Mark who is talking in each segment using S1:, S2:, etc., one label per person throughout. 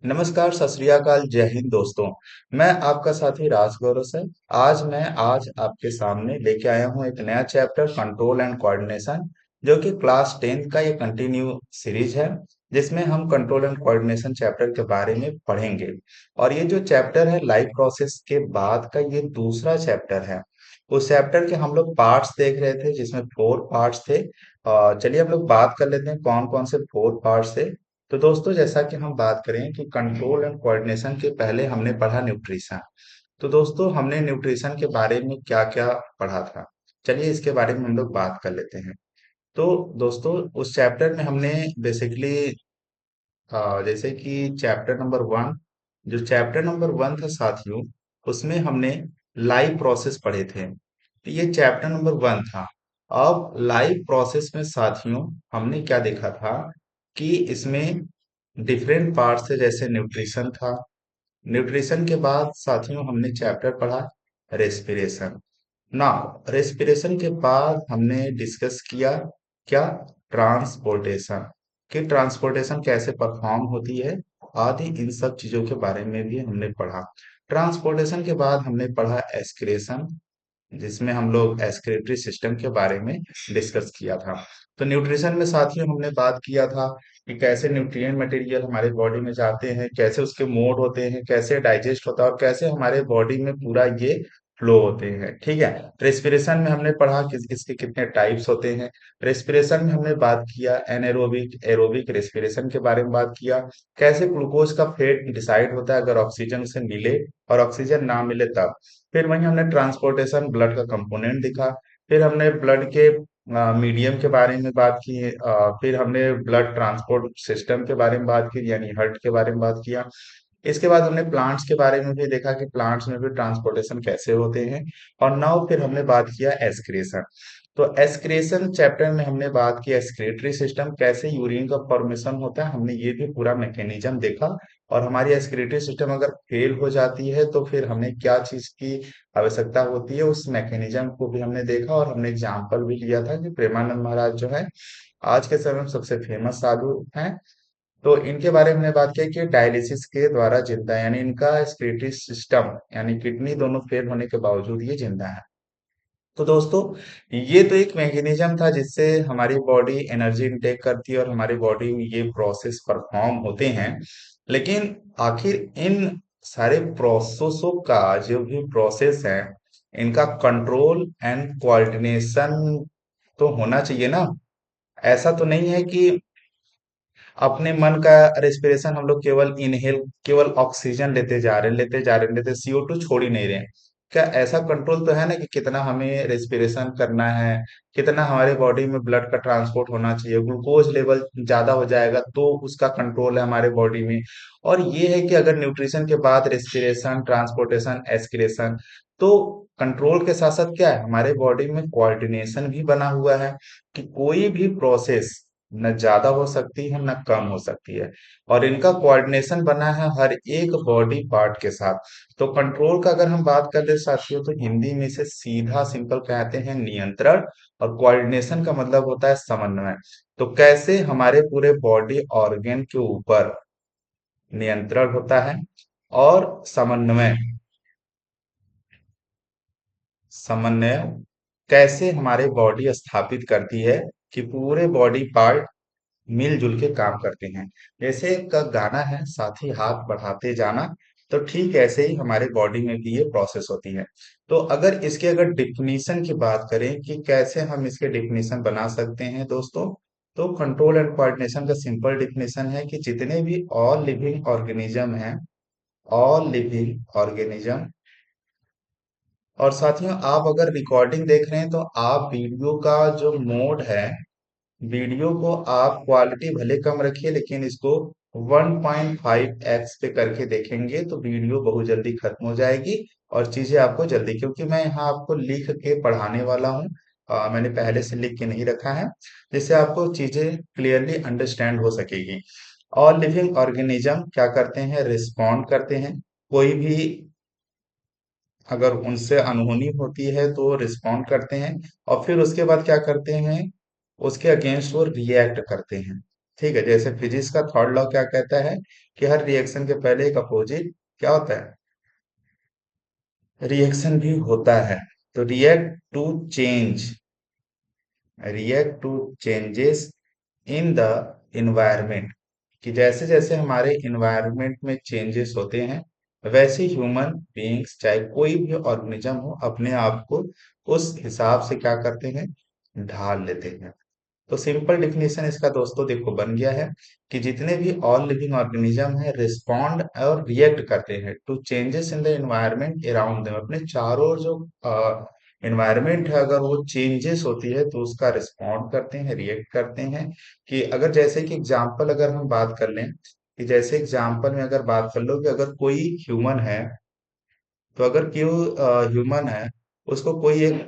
S1: नमस्कार, सत श्री अकाल, जय हिंद दोस्तों। मैं आपका साथी राजगौरव सर। आज आपके सामने लेके आया हूँ एक नया चैप्टर कंट्रोल एंड कोऑर्डिनेशन, जो कि क्लास 10th का ये कंटिन्यू सीरीज है, जिसमें हम कंट्रोल एंड कोऑर्डिनेशन चैप्टर के बारे में पढ़ेंगे। और ये जो चैप्टर है लाइफ प्रोसेस के बाद का, ये दूसरा चैप्टर है। उस चैप्टर के हम लोग पार्ट्स देख रहे थे, जिसमें 4 पार्ट्स थे। चलिए हम लोग बात कर लेते हैं कौन कौन से 4 पार्ट्स थे। तो दोस्तों, जैसा कि हम बात करें कि कंट्रोल एंड कोऑर्डिनेशन के पहले हमने पढ़ा न्यूट्रिशन। तो दोस्तों, हमने न्यूट्रिशन के बारे में क्या क्या पढ़ा था, चलिए इसके बारे में हम लोग बात कर लेते हैं। तो दोस्तों, उस चैप्टर में हमने बेसिकली जैसे कि चैप्टर नंबर 1 था साथियों, उसमें हमने लाइव प्रोसेस पढ़े थे। तो ये चैप्टर नंबर 1 था। अब लाइव प्रोसेस में साथियों, हमने क्या देखा था कि इसमें डिफरेंट पार्ट्स थे, जैसे न्यूट्रिशन था। न्यूट्रिशन के बाद साथियों हमने चैप्टर पढ़ा रेस्पिरेशन। नाउ रेस्पिरेशन के बाद हमने डिस्कस किया क्या, ट्रांसपोर्टेशन, कि ट्रांसपोर्टेशन कैसे परफॉर्म होती है, आदि इन सब चीजों के बारे में भी हमने पढ़ा। ट्रांसपोर्टेशन के बाद हमने पढ़ा एस्क्रेशन, जिसमें हम लोग एस्क्रेटरी सिस्टम के बारे में डिस्कस किया था। तो न्यूट्रिशन में साथियों हमने बात किया था कि कैसे न्यूट्रिएंट मटेरियल हमारे बॉडी में जाते हैं, कैसे उसके मोड होते हैं, कैसे डाइजेस्ट होता है और कैसे हमारे बॉडी में पूरा ये फ्लो होते हैं। ठीक है। रेस्पिरेशन में हमने पढ़ा कि इसके कितने टाइप्स होते हैं। रेस्पिरेशन में हमने बात किया एनाएरोबिक एरोबिक रेस्पिरेशन के बारे में बात किया, कैसे ग्लूकोज का फेट डिसाइड होता है अगर ऑक्सीजन से मिले और ऑक्सीजन ना मिले तब। फिर वहीं हमने ट्रांसपोर्टेशन ब्लड का कंपोनेंट दिखा। फिर हमने ब्लड के मीडियम के बारे में बात की। फिर हमने ब्लड ट्रांसपोर्ट सिस्टम के बारे में बात की, यानी हार्ट के बारे में बात किया। इसके बाद हमने प्लांट्स के बारे में भी देखा कि प्लांट्स में भी ट्रांसपोर्टेशन कैसे होते हैं। और नाउ फिर हमने बात किया एस्क्रेशन। तो एस्क्रेशन चैप्टर में हमने बात की एस्क्रेटरी सिस्टम, कैसे यूरिन का फॉर्मेशन होता है, हमने ये भी पूरा मैकेनिज्म देखा। और हमारी एस्क्रेटरी सिस्टम अगर फेल हो जाती है तो फिर हमें क्या चीज की आवश्यकता होती है, उस मैकेनिज्म को भी हमने देखा। और हमने एग्जाम्पल भी लिया था कि प्रेमानंद महाराज जो है आज के समय में सबसे फेमस साधु हैं। तो इनके बारे में हमने बात की कि डायलिसिस के द्वारा जिंदा है, यानी इनका एक्सक्रीटरी सिस्टम यानी किडनी दोनों फेल होने के बावजूद ये जिंदा है। तो दोस्तों, ये तो एक मैकेनिज्म था जिससे हमारी बॉडी एनर्जी इनटेक करती है और हमारी बॉडी में ये प्रोसेस परफॉर्म होते हैं। लेकिन आखिर इन सारे प्रोसेसों का जो भी प्रोसेस है, इनका कंट्रोल एंड कोऑर्डिनेशन तो होना चाहिए ना। ऐसा तो नहीं है कि अपने मन का रेस्पिरेशन हम लोग केवल इनहेल, केवल ऑक्सीजन लेते CO2 छोड़ ही नहीं रहे हैं। क्या ऐसा कंट्रोल तो है ना कि कितना हमें रेस्पिरेशन करना है, कितना हमारे बॉडी में ब्लड का ट्रांसपोर्ट होना चाहिए, ग्लूकोज लेवल ज्यादा हो जाएगा तो उसका कंट्रोल है हमारे बॉडी में। और ये है कि अगर न्यूट्रिशन के बाद रेस्पिरेशन, ट्रांसपोर्टेशन, एस्पिरेशन, तो कंट्रोल के साथ साथ क्या है, हमारे बॉडी में कोऑर्डिनेशन भी बना हुआ है कि कोई भी प्रोसेस न ज्यादा हो सकती है न कम हो सकती है। और इनका कोऑर्डिनेशन बना है हर एक बॉडी पार्ट के साथ। तो कंट्रोल का अगर हम बात कर ले साथियों, तो हिंदी में इसे सीधा सिंपल कहते हैं नियंत्रण। और कोऑर्डिनेशन का मतलब होता है समन्वय। तो कैसे हमारे पूरे बॉडी ऑर्गन के ऊपर नियंत्रण होता है और समन्वय समन्वय कैसे हमारे बॉडी स्थापित करती है कि पूरे बॉडी पार्ट मिलजुल के काम करते हैं। जैसे एक गाना है, साथी हाथ बढ़ाते जाना, तो ठीक ऐसे ही हमारे बॉडी में भी ये प्रोसेस होती है। तो अगर डिफिनीशन की बात करें कि कैसे हम इसके डिफिनीशन बना सकते हैं दोस्तों, तो कंट्रोल एंड कोऑर्डिनेशन का सिंपल डिफिनीशन है कि जितने भी ऑल लिविंग ऑर्गेनिज्म हैं, ऑल लिविंग ऑर्गेनिज्म। और साथियों, आप अगर रिकॉर्डिंग देख रहे हैं तो आप वीडियो का जो मोड है, वीडियो को आप क्वालिटी भले कम रखिए लेकिन इसको 1.5x पे करके देखेंगे तो वीडियो बहुत जल्दी खत्म हो जाएगी और चीजें आपको जल्दी, क्योंकि मैं यहाँ आपको लिख के पढ़ाने वाला हूँ। मैंने पहले से लिख के नहीं रखा है, जिससे आपको चीजें क्लियरली अंडरस्टैंड हो सकेगी। ऑल लिविंग ऑर्गेनिज्म क्या करते हैं, रिस्पॉन्ड करते हैं। कोई भी अगर उनसे अनहोनी होती है तो रिस्पॉन्ड करते हैं। और फिर उसके बाद क्या करते हैं, उसके अगेंस्ट वो रिएक्ट करते हैं। ठीक है। जैसे फिजिक्स का थर्ड लॉ क्या कहता है कि हर रिएक्शन के पहले एक अपोजिट क्या होता है, रिएक्शन भी होता है। तो change react to changes in the environment, कि जैसे जैसे हमारे इन्वायरमेंट में चेंजेस होते हैं, वैसे ह्यूमन बीइंग्स चाहे कोई भी ऑर्गेनिज्म हो अपने आप को उस हिसाब से क्या करते हैं, ढाल लेते हैं। तो सिंपल डिफिनेशन इसका दोस्तों देखो बन गया है कि जितने भी ऑल लिविंग ऑर्गेनिज्म है रिस्पॉन्ड और रिएक्ट करते हैं to changes in the environment around them, अपने चारों ओर जो एनवायरनमेंट है अगर वो चेंजेस होती है तो उसका रिस्पॉन्ड करते हैं, रिएक्ट करते हैं। कि अगर जैसे कि एग्जांपल अगर हम बात कर लें, कि जैसे एग्जांपल में अगर बात कर लो कि अगर कोई ह्यूमन है, तो अगर क्यों ह्यूमन है, उसको कोई एक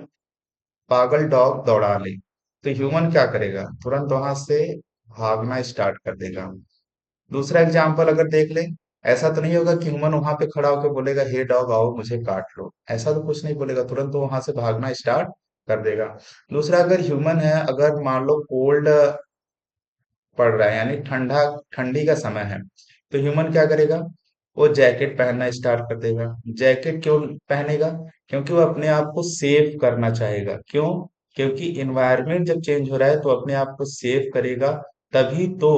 S1: पागल डॉग दौड़ा ले, तो ह्यूमन क्या करेगा, तुरंत वहां से भागना स्टार्ट कर देगा। दूसरा एग्जाम्पल अगर देख ले, ऐसा तो नहीं होगा कि ह्यूमन वहां पे खड़ा होकर बोलेगा हे डॉग आओ मुझे काट लो, ऐसा तो कुछ नहीं बोलेगा, तुरंत वो वहां से भागना स्टार्ट कर देगा। दूसरा अगर ह्यूमन है, अगर मान लो कोल्ड पड़ रहा है यानी ठंडा, ठंडी का समय है, तो ह्यूमन क्या करेगा, वो जैकेट पहनना स्टार्ट कर देगा। जैकेट क्यों पहनेगा, क्योंकि वो अपने आप को सेव करना चाहेगा। क्यों, क्योंकि इन्वायरमेंट जब चेंज हो रहा है तो अपने आप को सेव करेगा, तभी तो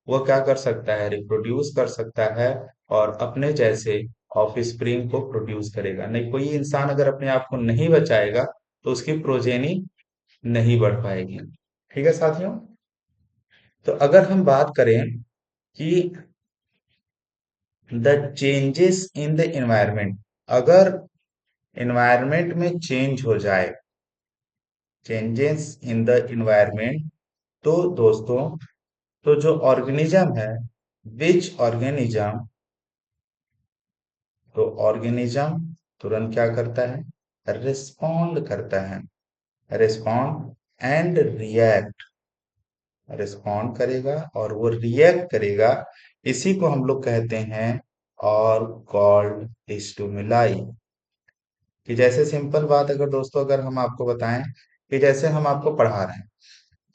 S1: वो क्या कर सकता है, रिप्रोड्यूस कर सकता है और अपने जैसे ऑफ स्प्रिंग को प्रोड्यूस करेगा। नहीं, कोई इंसान अगर अपने आप को नहीं बचाएगा तो उसकी प्रोजेनी नहीं बढ़ पाएगी। ठीक है साथियों, तो अगर हम बात करें कि the changes in the environment, अगर एनवायरनमेंट में चेंज हो जाए, चेंजेस इन द एनवायरनमेंट, तो दोस्तों, तो जो ऑर्गेनिज्म है, विच ऑर्गेनिज्म, तो ऑर्गेनिज्म तुरंत क्या करता है, रिस्पॉन्ड करता है, रिस्पॉन्ड एंड रिएक्ट, रिस्पॉन्ड करेगा और वो रिएक्ट करेगा। इसी को हम लोग कहते हैं और कॉल्ड स्टिमुलाई। कि जैसे सिंपल बात अगर दोस्तों अगर हम आपको बताएं, कि जैसे हम आपको पढ़ा रहे हैं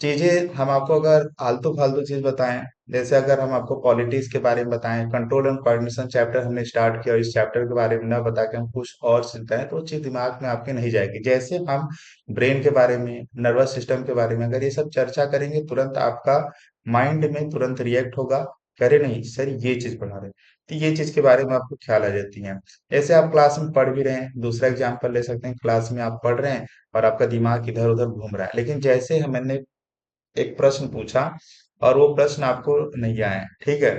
S1: चीजें, हम आपको अगर आलतू फालतू चीज बताएं, जैसे अगर हम आपको पॉलिटिक्स के बारे में बताएं, कंट्रोल एंड कोऑर्डिनेशन चैप्टर हमने स्टार्ट किया और इस चैप्टर के बारे में ना बता के हम कुछ और चीज बताएं, तो वो चीज दिमाग में आपके नहीं जाएगी। जैसे हम ब्रेन के बारे में, नर्वस सिस्टम के बारे में अगर ये सब चर्चा करेंगे, तुरंत आपका माइंड में तुरंत रिएक्ट होगा, करे नहीं सर ये चीज पढ़ा रहे, तो ये चीज के बारे में आपको ख्याल आ जाती है। जैसे आप क्लास में पढ़ भी रहे हैं, दूसरा एग्जाम्पल ले सकते हैं, क्लास में आप पढ़ रहे हैं और आपका दिमाग इधर उधर घूम रहा है, लेकिन जैसे हमने एक प्रश्न पूछा और वो प्रश्न आपको नहीं आया, ठीक है,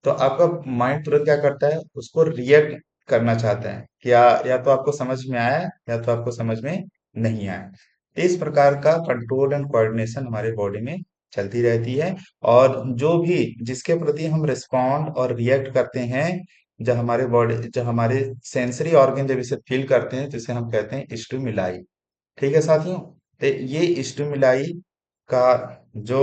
S1: तो आपका माइंड तुरंत क्या करता है, उसको रिएक्ट करना चाहता है, क्या या तो आपको समझ में आया या तो आपको समझ में नहीं आया। इस प्रकार का कंट्रोल एंड कोऑर्डिनेशन हमारे बॉडी में चलती रहती है। और जो भी जिसके प्रति हम रिस्पॉन्ड और रिएक्ट करते हैं, जब हमारे बॉडी, जब हमारे सेंसरी ऑर्गन जब इसे फील करते हैं, जिसे हम कहते हैं स्टिमुलाई। ठीक है साथियों, तो ये स्टिमुलाई का जो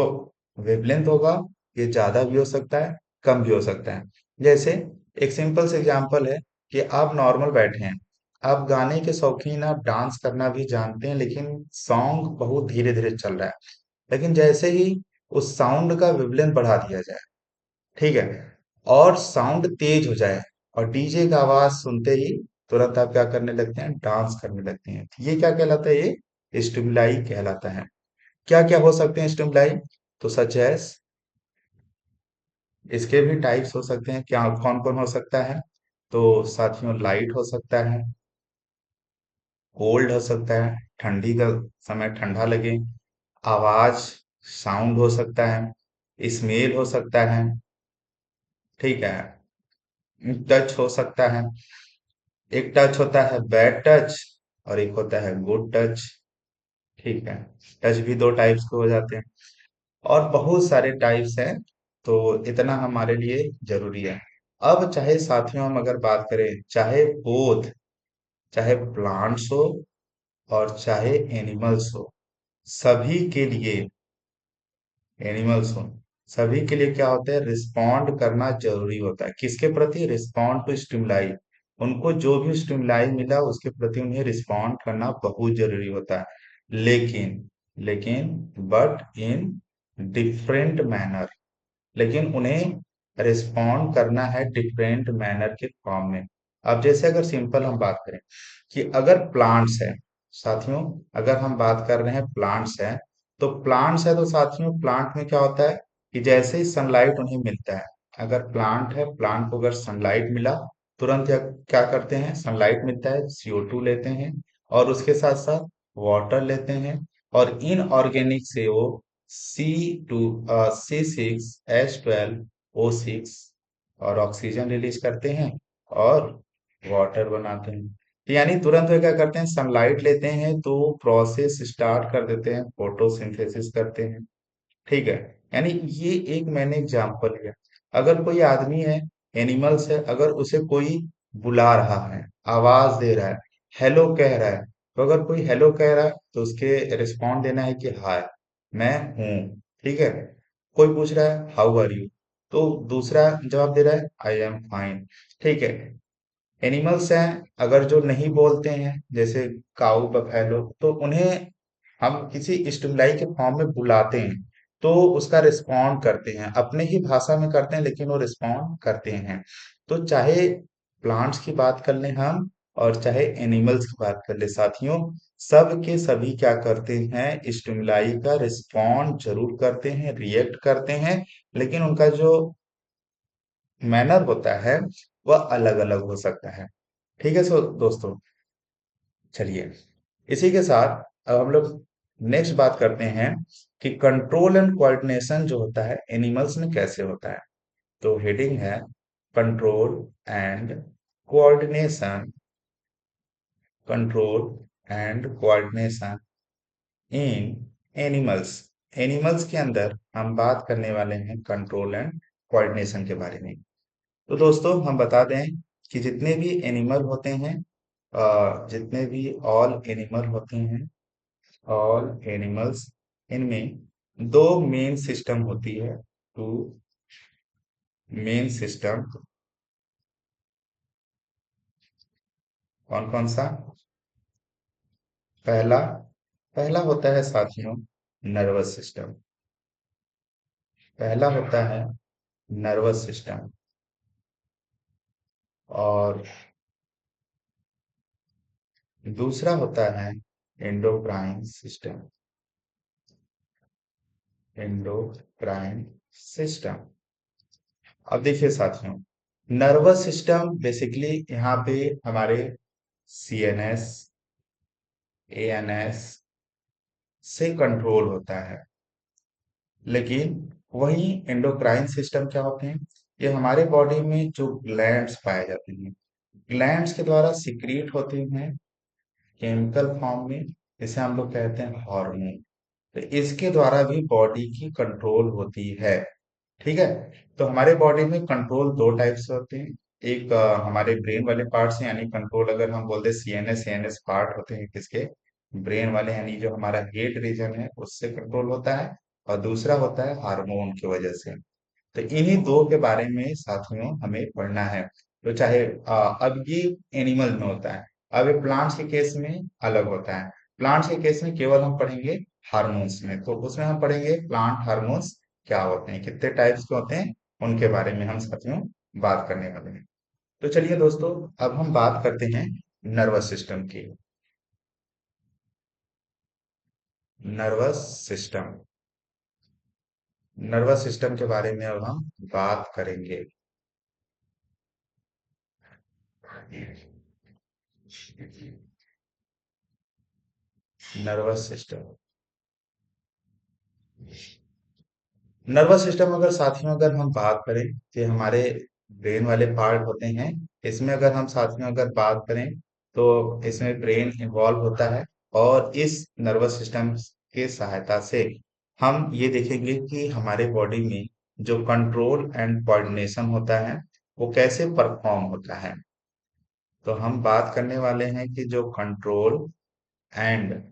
S1: वेवलेंथ होगा, ये ज्यादा भी हो सकता है, कम भी हो सकता है। जैसे एक सिंपल से एग्जांपल है कि आप नॉर्मल बैठे हैं, आप गाने के शौकीन, आप डांस करना भी जानते हैं, लेकिन सॉन्ग बहुत धीरे धीरे चल रहा है, लेकिन जैसे ही उस साउंड का वेवलेंथ बढ़ा दिया जाए, ठीक है, और साउंड तेज हो जाए और डीजे का आवाज सुनते ही तुरंत आप क्या करने लगते हैं, डांस करने लगते हैं, तो ये क्या कहलाता है, ये स्टिमुलाई कहलाता है। क्या क्या हो सकते हैं स्टिमुलाई, तो सच एस, इसके भी टाइप्स हो सकते हैं, क्या कौन कौन हो सकता है, तो साथियों लाइट हो सकता है, कोल्ड हो सकता है, ठंडी का समय ठंडा लगे, आवाज, साउंड हो सकता है, स्मेल हो सकता है, ठीक है, टच हो सकता है। एक टच होता है बैड टच और एक होता है गुड टच, ठीक है, टच भी दो टाइप्स के हो जाते हैं और बहुत सारे टाइप्स हैं, तो इतना हमारे लिए जरूरी है। अब चाहे साथियों हम अगर बात करें, चाहे बोथ, चाहे प्लांट्स हो और चाहे एनिमल्स हो, सभी के लिए, एनिमल्स हो, सभी के लिए क्या होता है, रिस्पॉन्ड करना जरूरी होता है। किसके प्रति, रिस्पॉन्ड टू स्टिमुलाई, उनको जो भी स्टिमुलाई मिला उसके प्रति उन्हें रिस्पॉन्ड करना बहुत जरूरी होता है। लेकिन लेकिन बट इन डिफरेंट मैनर, लेकिन उन्हें रिस्पॉन्ड करना है डिफरेंट मैनर के फॉर्म में। अब जैसे अगर सिंपल हम बात करें कि अगर प्लांट्स है साथियों, अगर हम बात कर रहे हैं प्लांट्स है, तो प्लांट्स है तो साथियों प्लांट में क्या होता है कि जैसे ही सनलाइट उन्हें मिलता है, अगर प्लांट है, प्लांट को अगर सनलाइट मिला, तुरंत क्या करते हैं, सनलाइट मिलता है CO2 लेते हैं और उसके साथ साथ वाटर लेते हैं, और इनऑर्गेनिक से वो C6H12O6 और ऑक्सीजन रिलीज करते हैं और वाटर बनाते हैं। तो यानी तुरंत वे क्या करते हैं, सनलाइट लेते हैं तो प्रोसेस स्टार्ट कर देते हैं, फोटोसिंथेसिस करते हैं। ठीक है, यानी ये एक मैंने एग्जांपल लिया। अगर कोई आदमी है, एनिमल्स है, अगर उसे कोई बुला रहा है, आवाज दे रहा है, हेलो कह रहा है, तो अगर कोई हेलो कह रहा है तो उसके रिस्पॉन्ड देना है कि हाय, मैं हूँ। ठीक है, कोई पूछ रहा है हाउ आर यू, तो दूसरा जवाब दे रहा है आई एम फाइन। ठीक है, एनिमल्स हैं अगर जो नहीं बोलते हैं, जैसे काऊ बफैलो, तो उन्हें हम किसी स्टिमुलाई के फॉर्म में बुलाते हैं तो उसका रिस्पॉन्ड करते हैं, अपने ही भाषा में करते हैं लेकिन वो रिस्पॉन्ड करते हैं। तो चाहे प्लांट्स की बात कर लें हम और चाहे एनिमल्स की बात कर ले साथियों, सब के सभी क्या करते हैं, स्टिमुलाई का रिस्पॉन्ड जरूर करते हैं, रिएक्ट करते हैं, लेकिन उनका जो मैनर होता है वह अलग अलग हो सकता है। ठीक है, सो दोस्तों, चलिए इसी के साथ अब हम लोग नेक्स्ट बात करते हैं कि कंट्रोल एंड कोऑर्डिनेशन जो होता है एनिमल्स में कैसे होता है। तो हेडिंग है control and coordination, control and coordination in animals. Animals के अंदर हम बात करने वाले हैं कंट्रोल एंड कोऑर्डिनेशन के बारे में। तो दोस्तों हम बता दें कि जितने भी एनिमल होते हैं, जितने भी ऑल एनिमल होते हैं, ऑल एनिमल्स, इनमें दो मेन सिस्टम होती है, टू मेन सिस्टम। कौन कौन सा? पहला पहला होता है साथियों नर्वस सिस्टम। पहला होता है नर्वस सिस्टम, और दूसरा होता है एंडोक्राइन सिस्टम। Endocrine system. अब देखिए साथियों, नर्वस सिस्टम बेसिकली यहाँ पे हमारे CNS, ANS से कंट्रोल होता है, लेकिन वही एंडोक्राइन सिस्टम क्या होते हैं, ये हमारे बॉडी में जो ग्लैंड्स पाए जाते हैं, ग्लैंड्स के द्वारा सिक्रीट होते हैं केमिकल फॉर्म में, जिसे हम लोग कहते हैं हार्मोन। तो इसके द्वारा भी बॉडी की कंट्रोल होती है। ठीक है, तो हमारे बॉडी में कंट्रोल दो टाइप से होते हैं। एक हमारे ब्रेन वाले पार्ट से, यानी कंट्रोल अगर हम बोलते हैं CNS ANS पार्ट होते हैं किसके, ब्रेन वाले, यानी जो हमारा हेड रीजन है उससे कंट्रोल होता है, और दूसरा होता है हार्मोन की वजह से। तो इन्हीं दो के बारे में साथियों हमें पढ़ना है। तो चाहे अब ये एनिमल में होता है, अब ये प्लांट्स के केस में अलग होता है। प्लांट्स के केस में केवल हम पढ़ेंगे हार्मोन्स में, तो उसमें हम पढ़ेंगे प्लांट हार्मोन्स क्या होते हैं, कितने टाइप्स के होते हैं, उनके बारे में हम साथियों बात करने वाले हैं। तो चलिए दोस्तों, अब हम बात करते हैं नर्वस सिस्टम की। नर्वस सिस्टम, नर्वस सिस्टम के बारे में अब हम बात करेंगे। नर्वस सिस्टम, नर्वस सिस्टम अगर साथियों अगर हम बात करें कि हमारे ब्रेन वाले पार्ट होते हैं, इसमें अगर हम साथियों अगर बात करें तो इसमें ब्रेन इन्वॉल्व होता है, और इस नर्वस सिस्टम के सहायता से हम ये देखेंगे कि हमारे बॉडी में जो कंट्रोल एंड कोऑर्डिनेशन होता है वो कैसे परफॉर्म होता है। तो हम बात करने वाले हैं कि जो कंट्रोल एंड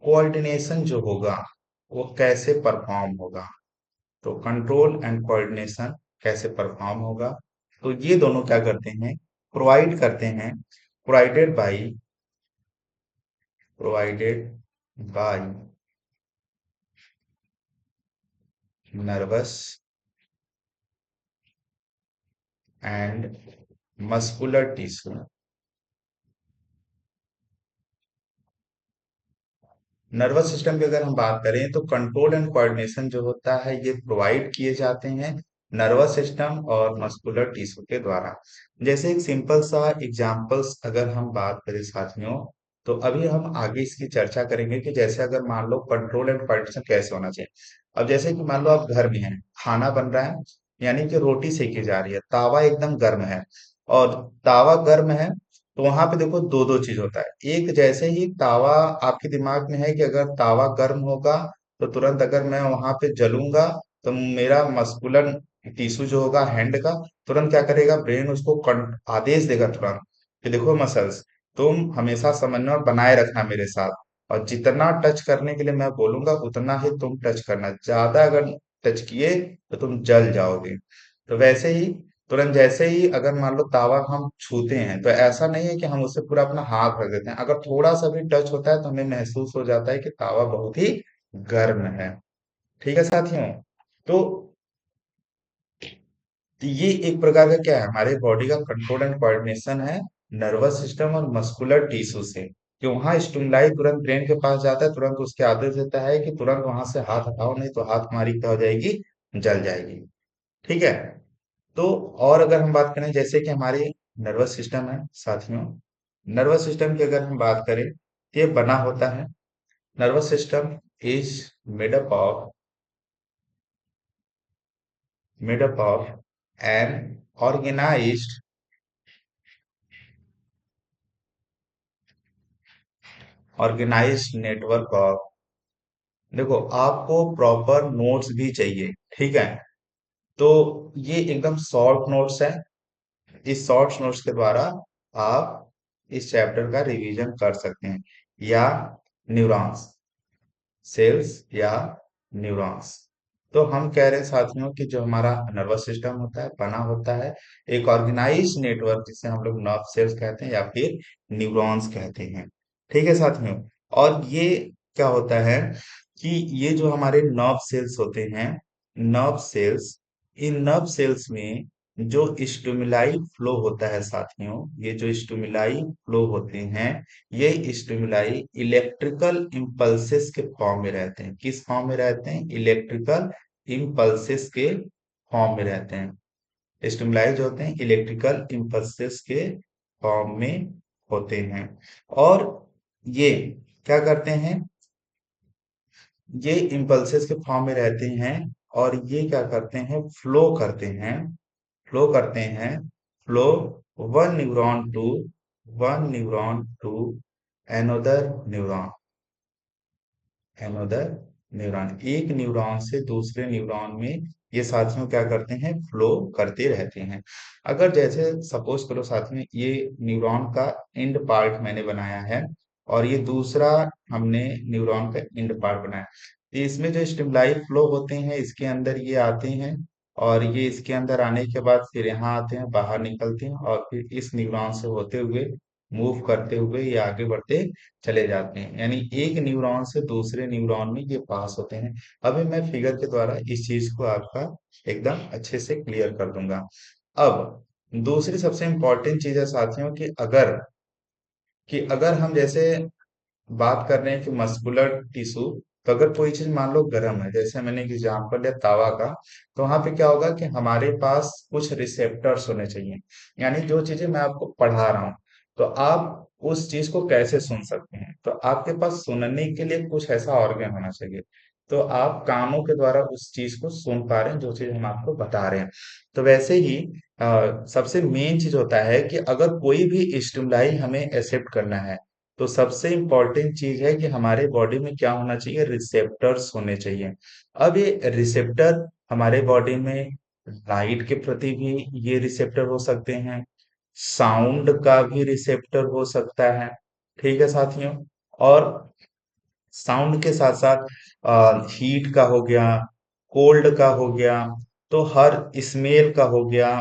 S1: कोऑर्डिनेशन जो होगा वो कैसे परफॉर्म होगा। तो कंट्रोल एंड कोऑर्डिनेशन कैसे परफॉर्म होगा, तो ये दोनों क्या करते हैं, प्रोवाइड करते हैं, provided by, provided by nervous and muscular tissue. Nervous system की अगर हम बात करें तो कंट्रोल एंड कोऑर्डिनेशन जो होता है ये प्रोवाइड किए जाते हैं नर्वस सिस्टम और मस्कुलर टिश्यू के द्वारा। जैसे एक सिंपल सा एग्जांपल्स अगर हम बात करें साथियों, तो अभी हम आगे इसकी चर्चा करेंगे कि जैसे अगर मान लो कंट्रोल एंड कोऑर्डिनेशन कैसे होना चाहिए। अब जैसे कि मान लो आप घर में हैं, खाना बन रहा है, यानी कि रोटी सेकी जा रही है, तावा एकदम गर्म है, और तावा गर्म है, तो वहां पे देखो दो दो चीज होता है। एक, जैसे ही तावा, आपके दिमाग में है कि अगर तावा गर्म होगा तो तुरंत अगर मैं वहां पे जलूंगा तो मेरा मस्कुलर टिश्यू जो होगा हैंड का, तुरंत क्या करेगा, ब्रेन उसको आदेश देगा तुरंत कि देखो मसल्स, तुम हमेशा समन्वय बनाए रखना मेरे साथ, और जितना टच करने के लिए मैं बोलूंगा उतना ही तुम टच करना, ज्यादा अगर टच किए तो तुम जल जाओगे। तो वैसे ही तुरंत जैसे ही अगर मान लो तावा हम छूते हैं, तो ऐसा नहीं है कि हम उससे पूरा अपना हाथ रख देते हैं, अगर थोड़ा सा भी टच होता है तो हमें महसूस हो जाता है कि तावा बहुत ही गर्म है। ठीक है साथियों। तो ये एक प्रकार का क्या है, हमारे बॉडी का कंट्रोल एंड कोऑर्डिनेशन है नर्वस सिस्टम और मस्कुलर टिश्यू से, कि वहां स्टिमुलाई तुरंत ब्रेन के पास जाता है, तुरंत उसके आदेश देता है कि तुरंत वहां से हाथ हटाओ, नहीं तो हाथ हमारी क्या हो जाएगी, जल जाएगी। ठीक है। तो और अगर हम बात करें जैसे कि हमारे नर्वस सिस्टम है साथियों, नर्वस सिस्टम की अगर हम बात करें, ये बना होता है, nervous system is made up of an organized organized network of, देखो आपको प्रॉपर नोट्स भी चाहिए, ठीक है, तो ये एकदम शॉर्ट नोट्स है, इस शॉर्ट नोट्स के द्वारा आप इस चैप्टर का रिवीजन कर सकते हैं। या न्यूरॉन्स, सेल्स या न्यूरॉन्स। तो हम कह रहे हैं साथियों कि जो हमारा नर्वस सिस्टम होता है बना होता है एक ऑर्गेनाइज नेटवर्क, जिसे हम लोग नर्व सेल्स कहते हैं या फिर न्यूरॉन्स कहते हैं। ठीक है साथियों। और ये क्या होता है कि ये जो हमारे नर्व सेल्स होते हैं, नर्व सेल्स, इन नर्व सेल्स में जो स्टिमुलाई फ्लो होता है साथियों, ये जो स्टिमुलाई फ्लो होते हैं, ये स्टिमुलाई इलेक्ट्रिकल इम्पल्सेस के फॉर्म में रहते हैं। किस फॉर्म में रहते हैं, इलेक्ट्रिकल इम्पल्सेस के फॉर्म में रहते हैं। स्टिमुलाई जो होते हैं इलेक्ट्रिकल इम्पल्सेस के फॉर्म में होते हैं। और ये क्या करते हैं, ये इम्पल्सेस के फॉर्म में रहते हैं, और ये क्या करते हैं, फ्लो करते हैं, flow one neuron to another neuron another neuron, एक न्यूरॉन से दूसरे न्यूरॉन में ये साथियों क्या करते हैं, फ्लो करते रहते हैं। अगर जैसे सपोज करो साथियों, ये न्यूरॉन का एंड पार्ट मैंने बनाया है, और ये दूसरा हमने न्यूरॉन का एंड पार्ट बनाया, तो इसमें जो स्टिमुलाई फ्लो होते हैं इसके अंदर ये आते हैं, और ये इसके अंदर आने के बाद फिर यहाँ आते हैं, बाहर निकलते हैं, और फिर इस न्यूरॉन से होते हुए, मूव करते हुए ये आगे बढ़ते चले जाते हैं, यानी एक न्यूरॉन से दूसरे न्यूरॉन में ये पास होते हैं। अभी मैं फिगर के द्वारा इस चीज को आपका एकदम अच्छे से क्लियर कर दूंगा। अब दूसरी सबसे इंपॉर्टेंट चीज है साथियों कि अगर हम जैसे बात कर रहे हैं कि मस्कुलर टिश्यू, तो अगर कोई चीज मान लो गर्म है, जैसे मैंने एक एग्जांपल लिया तावा का, तो वहां पे क्या होगा कि हमारे पास कुछ रिसेप्टर्स होने चाहिए, यानी जो चीजें मैं आपको पढ़ा रहा हूँ, तो आप उस चीज को कैसे सुन सकते हैं, तो आपके पास सुनने के लिए कुछ ऐसा ऑर्गन होना चाहिए, तो आप कानों के द्वारा उस चीज को सुन पा रहे हैं जो चीज हम आपको बता रहे हैं। तो वैसे ही सबसे मेन चीज होता है कि अगर कोई भी स्टिमुलाई हमें एक्सेप्ट करना है, तो सबसे इम्पोर्टेंट चीज है कि हमारे बॉडी में क्या होना चाहिए, रिसेप्टर्स होने चाहिए। अब ये रिसेप्टर हमारे बॉडी में लाइट के प्रति भी ये रिसेप्टर हो सकते हैं, साउंड का भी रिसेप्टर हो सकता है। ठीक है साथियों। और साउंड के साथ साथ हीट का हो गया, कोल्ड का हो गया, तो हर स्मेल का हो गया,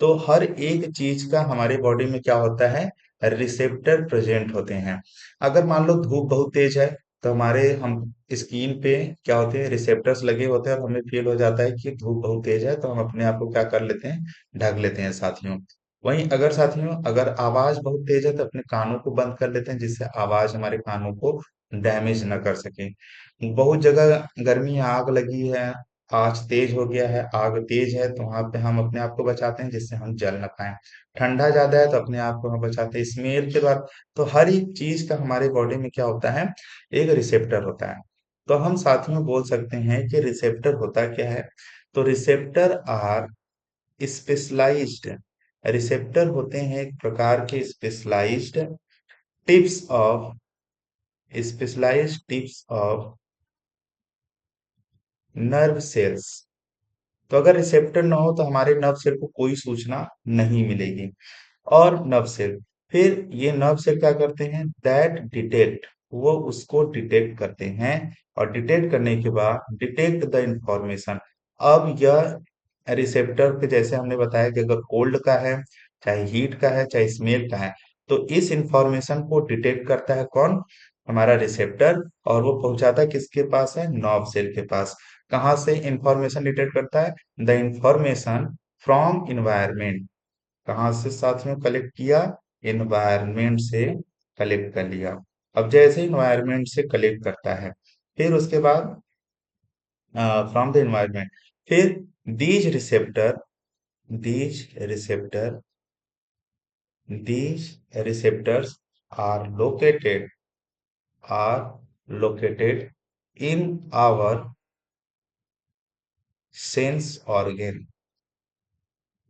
S1: तो हर एक चीज का हमारे बॉडी में क्या होता है, रिसेप्टर प्रेजेंट होते हैं। अगर मान लो धूप बहुत तेज है, तो हमारे हम स्किन पे क्या होते हैं, रिसेप्टर्स लगे होते हैं और हमें फील हो जाता है कि धूप बहुत तेज है, तो हम अपने आप को क्या कर लेते हैं, ढक लेते हैं साथियों। वहीं अगर साथियों अगर आवाज बहुत तेज है तो अपने कानों को बंद कर लेते हैं, जिससे आवाज हमारे कानों को डैमेज न कर सके। बहुत जगह गर्मी में आग लगी है, आज तेज हो गया है, आग तेज है, तो वहां पे हम अपने आप को बचाते हैं जिससे हम जल ना पाए। ठंडा ज्यादा है तो अपने आप को हम बचाते हैं स्मेल के बाद। तो हर एक चीज का हमारे बॉडी में क्या होता है, एक रिसेप्टर होता है। तो हम साथ में बोल सकते हैं कि रिसेप्टर होता क्या है। तो रिसेप्टर आर स्पेशलाइज्ड, रिसेप्टर होते हैं एक प्रकार के tips of specialized tips of nerve cells. तो अगर रिसेप्टर ना हो तो हमारे नर्व सेल को कोई सूचना नहीं मिलेगी। और नर्व सेल, फिर ये नर्व सेल क्या करते हैं, दैट डिटेक्ट, वो उसको डिटेक्ट करते हैं। और डिटेक्ट करने के बाद डिटेक्ट द इंफॉर्मेशन। अब यह रिसेप्टर पे जैसे हमने बताया कि अगर कोल्ड का है, चाहे हीट का है, चाहे स्मेल का है, तो इस इंफॉर्मेशन को डिटेक्ट करता है कौन, हमारा रिसेप्टर। और वो पहुंचाता है किसके पास है, नर्व सेल के पास। कहाँ से इंफॉर्मेशन डिटेक्ट करता है, द इंफॉर्मेशन फ्रॉम इन्वायरमेंट। कहाँ से साथ में कलेक्ट किया, इन्वायरमेंट से कलेक्ट कर लिया। अब जैसे इन्वायरमेंट से कलेक्ट करता है, फिर उसके बाद फ्रॉम द इन्वायरमेंट, फिर these receptor these receptor these receptors are located in our sense organ।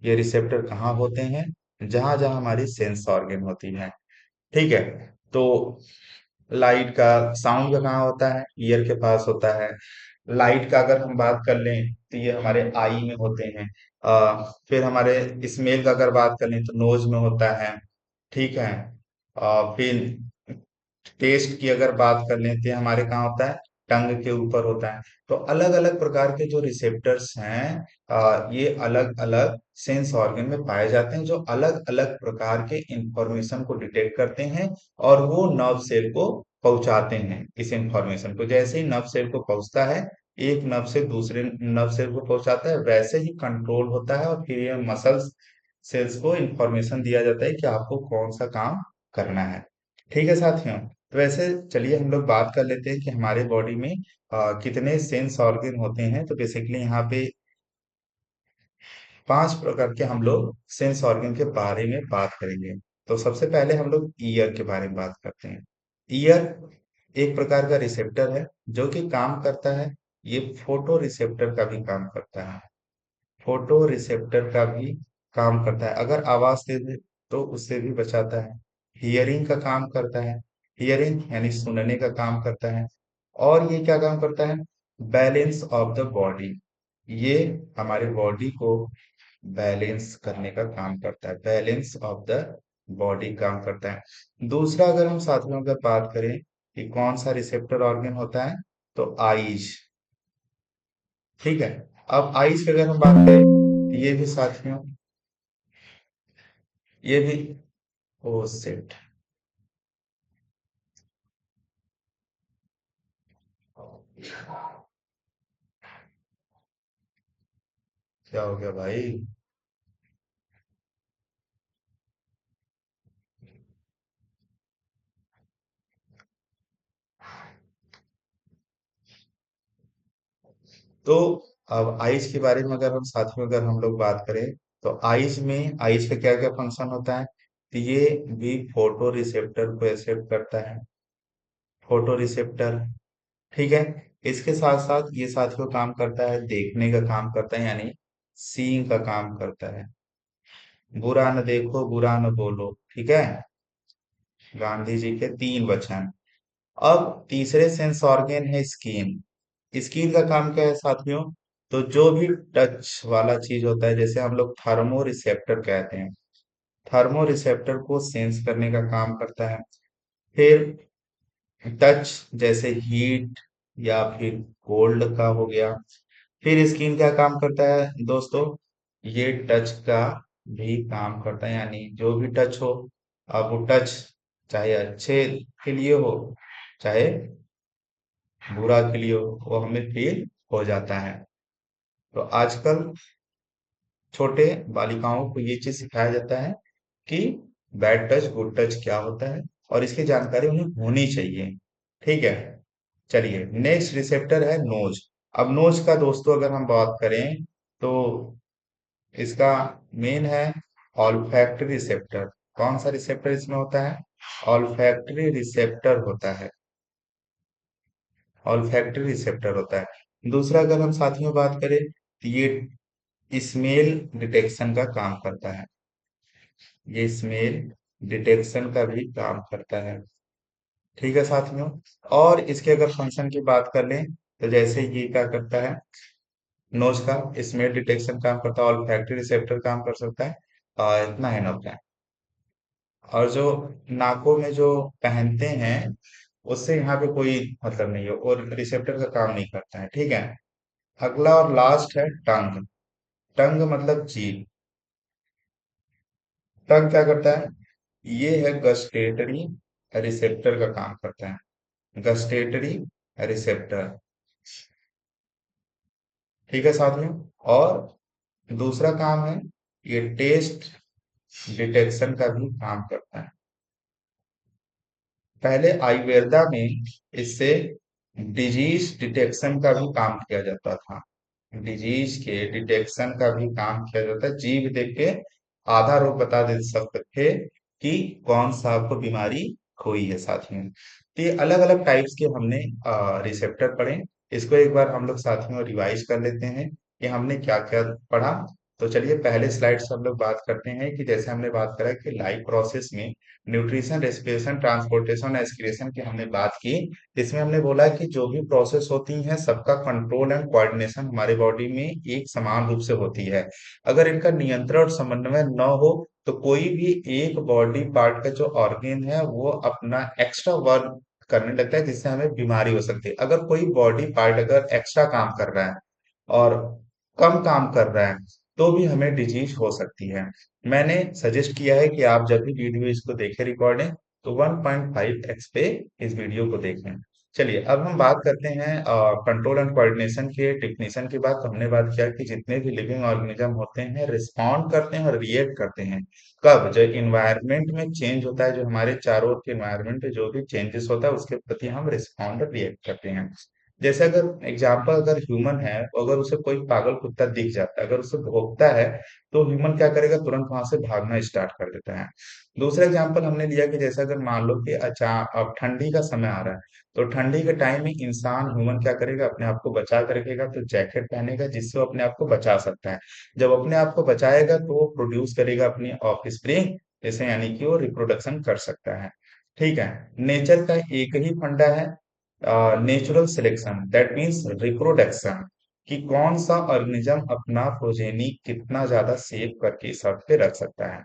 S1: ये रिसेप्टर कहाँ होते हैं, जहां जहां हमारी सेंस ऑर्गन होती है। ठीक है। तो लाइट का, साउंड का कहाँ होता है, ईयर के पास होता है। लाइट का अगर हम बात कर लें तो ये हमारे आई में होते हैं। फिर हमारे स्मेल का अगर बात कर लें तो नोज में होता है। ठीक है। फिर टेस्ट की अगर बात कर लें तो ये हमारे कहाँ होता है, टंग के ऊपर होता है। तो अलग अलग प्रकार के जो रिसेप्टर्स हैं, ये अलग अलग सेंस ऑर्गन में पाए जाते हैं, जो अलग अलग प्रकार के इंफॉर्मेशन को डिटेक्ट करते हैं और वो नर्व सेल को पहुंचाते हैं। इस इंफॉर्मेशन को जैसे ही नर्व सेल को पहुंचता है, एक नर्व से दूसरे नर्व सेल को पहुंचाता है, वैसे ही कंट्रोल होता है और फिर ये मसल्स सेल्स को इंफॉर्मेशन दिया जाता है कि आपको कौन सा काम करना है। ठीक है साथियों। तो वैसे चलिए हम लोग बात कर लेते हैं कि हमारे बॉडी में कितने सेंस ऑर्गन होते हैं। तो बेसिकली यहाँ पे 5 प्रकार के हम लोग सेंस ऑर्गन के बारे में बात करेंगे। तो सबसे पहले हम लोग ईयर के बारे में बात करते हैं। ईयर एक प्रकार का रिसेप्टर है जो कि काम करता है, ये फोटो रिसेप्टर का भी काम करता है। फोटो रिसेप्टर का भी काम करता है, अगर आवाज दे दे तो उससे भी बचाता है। हियरिंग का काम करता है, हियरिंग यानी सुनने का काम करता है। और ये क्या काम करता है, बैलेंस ऑफ द बॉडी, ये हमारे बॉडी को बैलेंस करने का काम करता है, बैलेंस ऑफ द बॉडी काम करता है। दूसरा अगर हम साथियों अगर बात करें कि कौन सा रिसेप्टर ऑर्गन होता है, तो आईज। ठीक है। अब आईज की अगर हम बात करें तो ये भी साथियों, ये भी, ओ सेट, क्या हो गया भाई। तो अब आइज के बारे में अगर हम साथियों अगर हम लोग बात करें, तो आइज का क्या क्या फंक्शन होता है, तो ये भी फोटो रिसेप्टर को एक्सेप्ट करता है, फोटो रिसेप्टर। ठीक है। इसके साथ साथ ये साथियों काम करता है, देखने का काम करता है, यानी सीइंग का काम करता है। बुरा न देखो, बुरा न बोलो, ठीक है, गांधी जी के 3 वचन। अब तीसरे सेंस ऑर्गन है स्किन। स्किन का काम क्या है साथियों, तो जो भी टच वाला चीज होता है, जैसे हम लोग थर्मो रिसेप्टर कहते हैं, थर्मो रिसेप्टर को सेंस करने का काम करता है। फिर टच, जैसे हीट या फिर कोल्ड का हो गया। फिर स्किन क्या काम करता है दोस्तों, ये टच का भी काम करता है, यानी जो भी टच हो, अब वो टच चाहे अच्छे के लिए हो, चाहे बुरा के लिए वो हमें फील हो जाता है। तो आजकल छोटे बालिकाओं को ये चीज सिखाया जाता है कि बैड टच गुड टच क्या होता है, और इसकी जानकारी उन्हें होनी चाहिए। ठीक है। चलिए, नेक्स्ट रिसेप्टर है नोज। अब नोज का दोस्तों अगर हम बात करें तो इसका मेन है ऑल्फैक्टरी रिसेप्टर। कौन सा रिसेप्टर इसमें होता है? ऑल्फैक्टरी रिसेप्टर होता है। ऑल्फैक्टरी रिसेप्टर होता है। दूसरा अगर हम साथियों बात करें तो ये स्मेल डिटेक्शन का काम करता है। ये स्मेल डिटेक्शन का भी काम करता है। ठीक है साथियों। और इसके अगर फंक्शन की बात कर लें तो जैसे ये क्या करता है, नोज का स्मेल डिटेक्शन काम करता है, ऑल्फैक्टरी रिसेप्टर काम कर सकता है, और इतना है ना होता है। और जो नाकों में जो पहनते हैं उससे यहाँ पे कोई मतलब नहीं है, और रिसेप्टर का काम नहीं करता है। ठीक है। अगला और लास्ट है टंग। टंग मतलब जीभ। टंग क्या करता है? ये है गस्टेटरी रिसेप्टर का काम करता है। Gustatory receptor. ठीक है साथियों। और दूसरा काम है, ये टेस्ट डिटेक्शन का भी काम करता है। पहले आयुर्वेदा में इससे डिजीज डिटेक्शन का भी काम किया जाता था। डिजीज के डिटेक्शन का भी काम किया जाता है। जीभ देख के आधा रोग बता दे सकते थे कि कौन सा आपको बीमारी हुई है साथियों। तो ये अलग अलग टाइप्स के हमने रिसेप्टर पढ़े। इसको एक बार हम लोग साथियों रिवाइज कर लेते हैं कि हमने क्या क्या पढ़ा। तो चलिए पहले स्लाइड से हम लोग बात करते हैं कि जैसे हमने बात करा कि लाइफ प्रोसेस में न्यूट्रिशन रेस्पिरेशन ट्रांसपोर्टेशन एस्पिरेशन की हमने बात की। इसमें हमने बोला कि जो भी प्रोसेस होती हैं सबका कंट्रोल एंड कोऑर्डिनेशन हमारे बॉडी में एक समान रूप से होती है। अगर इनका नियंत्रण और समन्वय न हो तो कोई भी एक बॉडी पार्ट का जो ऑर्गेन है वो अपना एक्स्ट्रा वर्क करने लगता है, जिससे हमें बीमारी हो सकती है। अगर कोई बॉडी पार्ट अगर एक्स्ट्रा काम कर रहा है और कम काम कर रहा है तो भी हमें डिजीज हो सकती है। मैंने सजेस्ट किया है कि आप जब भी वीडियो इसको देखें रिकॉर्डिंग, तो 1.5x पे इस वीडियो को देखें। चलिए अब हम बात करते हैं कंट्रोल एंड कोऑर्डिनेशन के टेक्नीशियन की बात। तो हमने बात किया कि जितने भी लिविंग ऑर्गेनिज्म होते हैं रिस्पॉन्ड करते हैं और रिएक्ट करते हैं। कब? जब इन्वायरमेंट में चेंज होता है, जो हमारे चारों ओर के इन्वायरमेंट में जो भी चेंजेस होता है उसके प्रति हम रिस्पॉन्ड और रिएक्ट करते हैं। जैसे अगर एग्जाम्पल, अगर ह्यूमन है तो अगर उसे कोई पागल कुत्ता दिख जाता है, अगर उसे भौंकता है, तो ह्यूमन क्या करेगा? तुरंत वहां से भागना स्टार्ट कर देता है। दूसरा एग्जाम्पल हमने लिया कि जैसे अगर मान लो कि अच्छा अब ठंडी का समय आ रहा है, तो ठंडी के टाइम में इंसान ह्यूमन क्या करेगा? अपने आप को बचा कर रखेगा, तो जैकेट पहनेगा जिससे वो अपने आप को बचा सकता है। जब अपने आप को बचाएगा तो वो प्रोड्यूस करेगा अपनी ऑफ स्प्रिंग, जैसे यानी कि वो रिप्रोडक्शन कर सकता है। ठीक है। नेचर का एक ही फंडा है, natural selection, that means reproduction, कि कौन सा ऑर्गेनिज्म अपना प्रोजेनी कितना ज्यादा सेव करके इस अर्थ पे रख सकता है।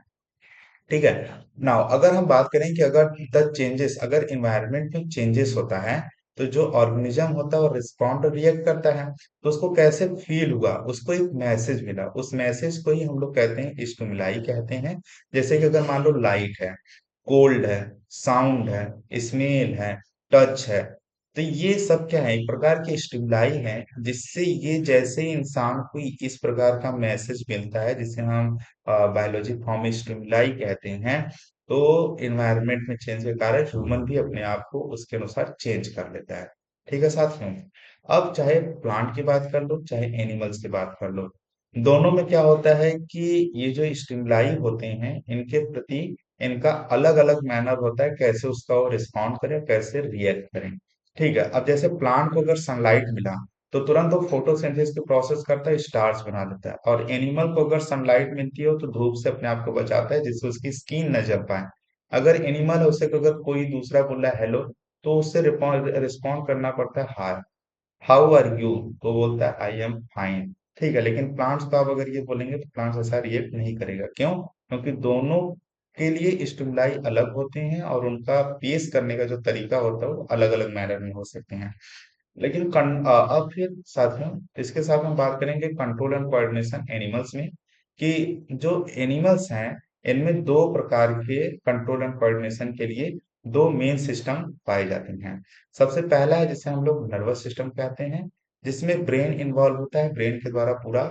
S1: ठीक है। नाउ अगर हम बात करें कि अगर द चेंजेस, अगर इन्वायरमेंट में चेंजेस होता है तो जो ऑर्गेनिज्म होता है वो रिस्पॉन्ड रिएक्ट करता है। तो उसको कैसे फील हुआ? उसको एक मैसेज मिला, उस मैसेज को ही हम लोग कहते हैं स्टिमुलाई कहते हैं। जैसे कि अगर मान लो लाइट है, कोल्ड है, साउंड है, स्मेल है, टच है, तो ये सब क्या है? एक प्रकार के स्टिमुलाई हैं, जिससे ये जैसे इंसान को इस प्रकार का मैसेज मिलता है जिसे हम बायोलॉजी फॉर्म में स्टिमुलाई कहते हैं। तो इन्वायरमेंट में चेंज के कारण ह्यूमन भी अपने आप को उसके अनुसार चेंज कर लेता है। ठीक है साथियों। अब चाहे प्लांट की बात कर लो चाहे एनिमल्स की बात कर लो, दोनों में क्या होता है कि ये जो स्टिमुलाई होते हैं इनके प्रति इनका अलग अलग मैनर होता है, कैसे उसका वो रिस्पॉन्ड करें, कैसे रिएक्ट करें। ठीक है। अब जैसे प्लांट को अगर सनलाइट मिला तो तुरंत वो फोटोसिंथेसिस की प्रोसेस करता है, स्टार्च बना देता है। और एनिमल को अगर सनलाइट मिलती हो तो धूप से अपने आप को बचाता है जिससे उसकी स्किन न जल पाए। अगर एनिमल है उससे अगर कोई दूसरा बोल रहा है हेलो, तो उससे रिस्पॉन्ड करना पड़ता है हाय, हाउ आर यू, तो बोलता है आई एम फाइन। ठीक है। लेकिन प्लांट्स को आप अगर ये बोलेंगे तो प्लांट्स ऐसा रिएक्ट नहीं करेगा। क्यों? क्योंकि दोनों के लिए स्टिमुलाई अलग होते हैं और उनका पेश करने का जो तरीका होता है वो अलग अलग मैनर में हो सकते हैं। लेकिन अब फिर साथियों इसके साथ हम बात करेंगे कंट्रोल एंड कोऑर्डिनेशन एनिमल्स में, कि जो एनिमल्स हैं इनमें दो प्रकार के कंट्रोल एंड कोऑर्डिनेशन के लिए दो मेन सिस्टम पाए जाते हैं। सबसे पहला है जिसे हम लोग नर्वस सिस्टम कहते हैं, जिसमें ब्रेन इन्वॉल्व होता है, ब्रेन के द्वारा पूरा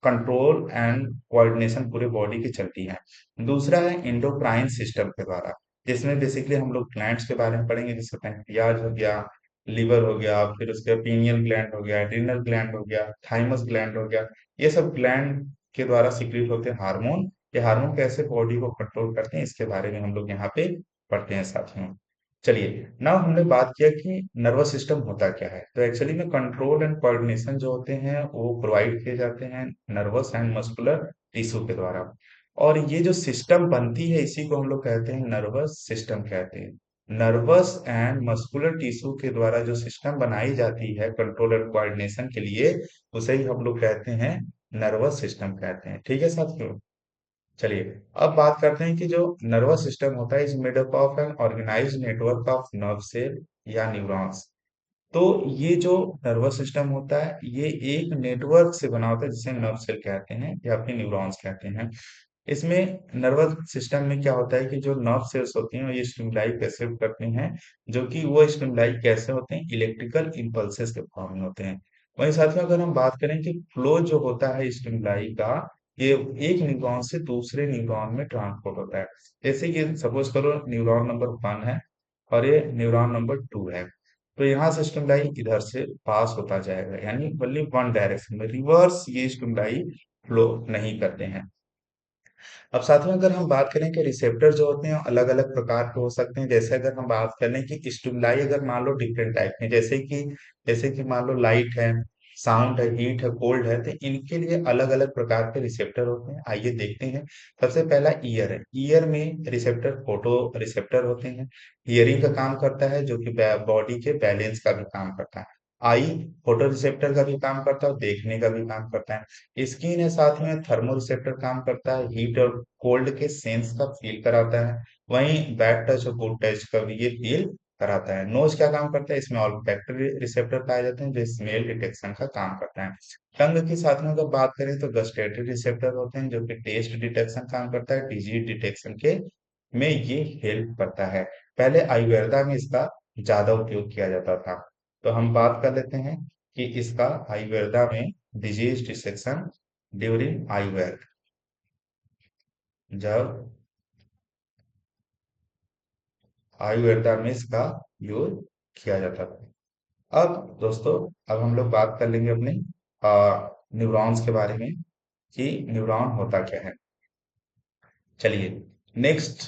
S1: कंट्रोल एंड कोऑर्डिनेशन पूरे बॉडी की चलती है। दूसरा है एंडोक्राइन सिस्टम के द्वारा, जिसमें बेसिकली हम लोग ग्लैंड्स के बारे में पढ़ेंगे, जैसे पैंक्रियाज हो गया, लिवर हो गया, फिर उसके पीनियल ग्लैंड हो गया, एड्रिनल ग्लैंड हो गया, थाइमस ग्लैंड हो गया। ये सब ग्लैंड के द्वारा सीक्रेट होते हैं हार्मोन। ये हार्मोन कैसे बॉडी को कंट्रोल करते हैं, इसके बारे में हम लोग यहाँ पे पढ़ते हैं साथियों। चलिए, नाउ हमने बात किया कि नर्वस सिस्टम होता क्या है। तो एक्चुअली में कंट्रोल एंड कोऑर्डिनेशन जो होते हैं वो प्रोवाइड किए जाते हैं नर्वस एंड मस्कुलर टिश्यू के द्वारा। और ये जो सिस्टम बनती है इसी को हम लोग कहते हैं नर्वस सिस्टम कहते हैं। नर्वस एंड मस्कुलर टिश्यू के द्वारा जो सिस्टम बनाई जाती है कंट्रोल एंड कोऑर्डिनेशन के लिए, उसे ही हम लोग कहते हैं नर्वस सिस्टम कहते हैं। ठीक है साथियों। चलिए, अब बात करते हैं कि जो नर्वस सिस्टम होता है is made up of an organized network of nerve cell या न्यूरॉन्स। तो ये जो नर्वस सिस्टम होता है ये एक नेटवर्क से बना होता है, जिसे नर्व सेल कहते हैं या फिर न्यूरॉन्स कहते हैं। इसमें नर्वस सिस्टम में क्या होता है कि जो नर्व सेल्स होती हैं ये स्टिमुलाई कैसे करती हैं, जो कि वो स्टिमुलाई कैसे होते हैं, इलेक्ट्रिकल इम्पल्सेस के फॉर्म में होते हैं। वहीं साथियों अगर हम बात करें कि फ्लो जो होता है स्टिमुलाई का, ये एक न्यूरॉन से दूसरे न्यूरॉन में ट्रांसपोर्ट होता है। जैसे कि सपोज करो न्यूरॉन नंबर 1 है और ये न्यूरॉन नंबर 2 है, तो यहाँ से स्टिमुलाई इधर से पास होता जाएगा, यानी ओनली वन डायरेक्शन में, रिवर्स ये स्टिमुलाई फ्लो नहीं करते हैं। अब साथ में अगर हम बात करें कि रिसेप्टर जो होते हैं अलग अलग प्रकार के हो सकते हैं। जैसे अगर हम बात करें कि स्टिमुलाई अगर मान लो डिफरेंट टाइप के, जैसे कि मान लो लाइट है, साउंड है, हीट है, कोल्ड है, तो इनके लिए अलग अलग प्रकार के रिसेप्टर होते हैं। आइए देखते हैं। सबसे पहला ईयर है। ईयर में रिसेप्टर फोटो रिसेप्टर होते हैं। हियरिंग का काम करता है, जो कि बॉडी के बैलेंस का भी काम करता है। आई फोटो रिसेप्टर का भी काम करता है और देखने का भी काम करता है। स्किन है साथ में थर्मो रिसेप्टर काम करता है, हीट और कोल्ड के सेंस का फील कराता है। वहीं बैड टच और गुड टच का भी ये फील कराता है। नोज क्या काम करता है, इसमें ऑल्फैक्टरी रिसेप्टर पाए जाते हैं जो स्मेल डिटेक्शन का काम करता है। टंग के साथ में अगर बात करें तो गस्टेटरी रिसेप्टर होते हैं जो कि टेस्ट डिटेक्शन काम करता है, डिजीज डिटेक्शन के में ये हेल्प करता है। पहले आयुर्वेदा में इसका ज्यादा उपयोग किया जाता था। तो हम बात कर लेते हैं कि इसका आयुर्वेदा में डिजीज डिसेक्शन ड्यूरिंग आयुर्वेद, जब आयुर्वेदा में इसका यूज किया जाता था। अब दोस्तों, अब हम लोग बात कर लेंगे अपने न्यूरॉन्स के बारे में कि न्यूरॉन होता क्या है। चलिए, नेक्स्ट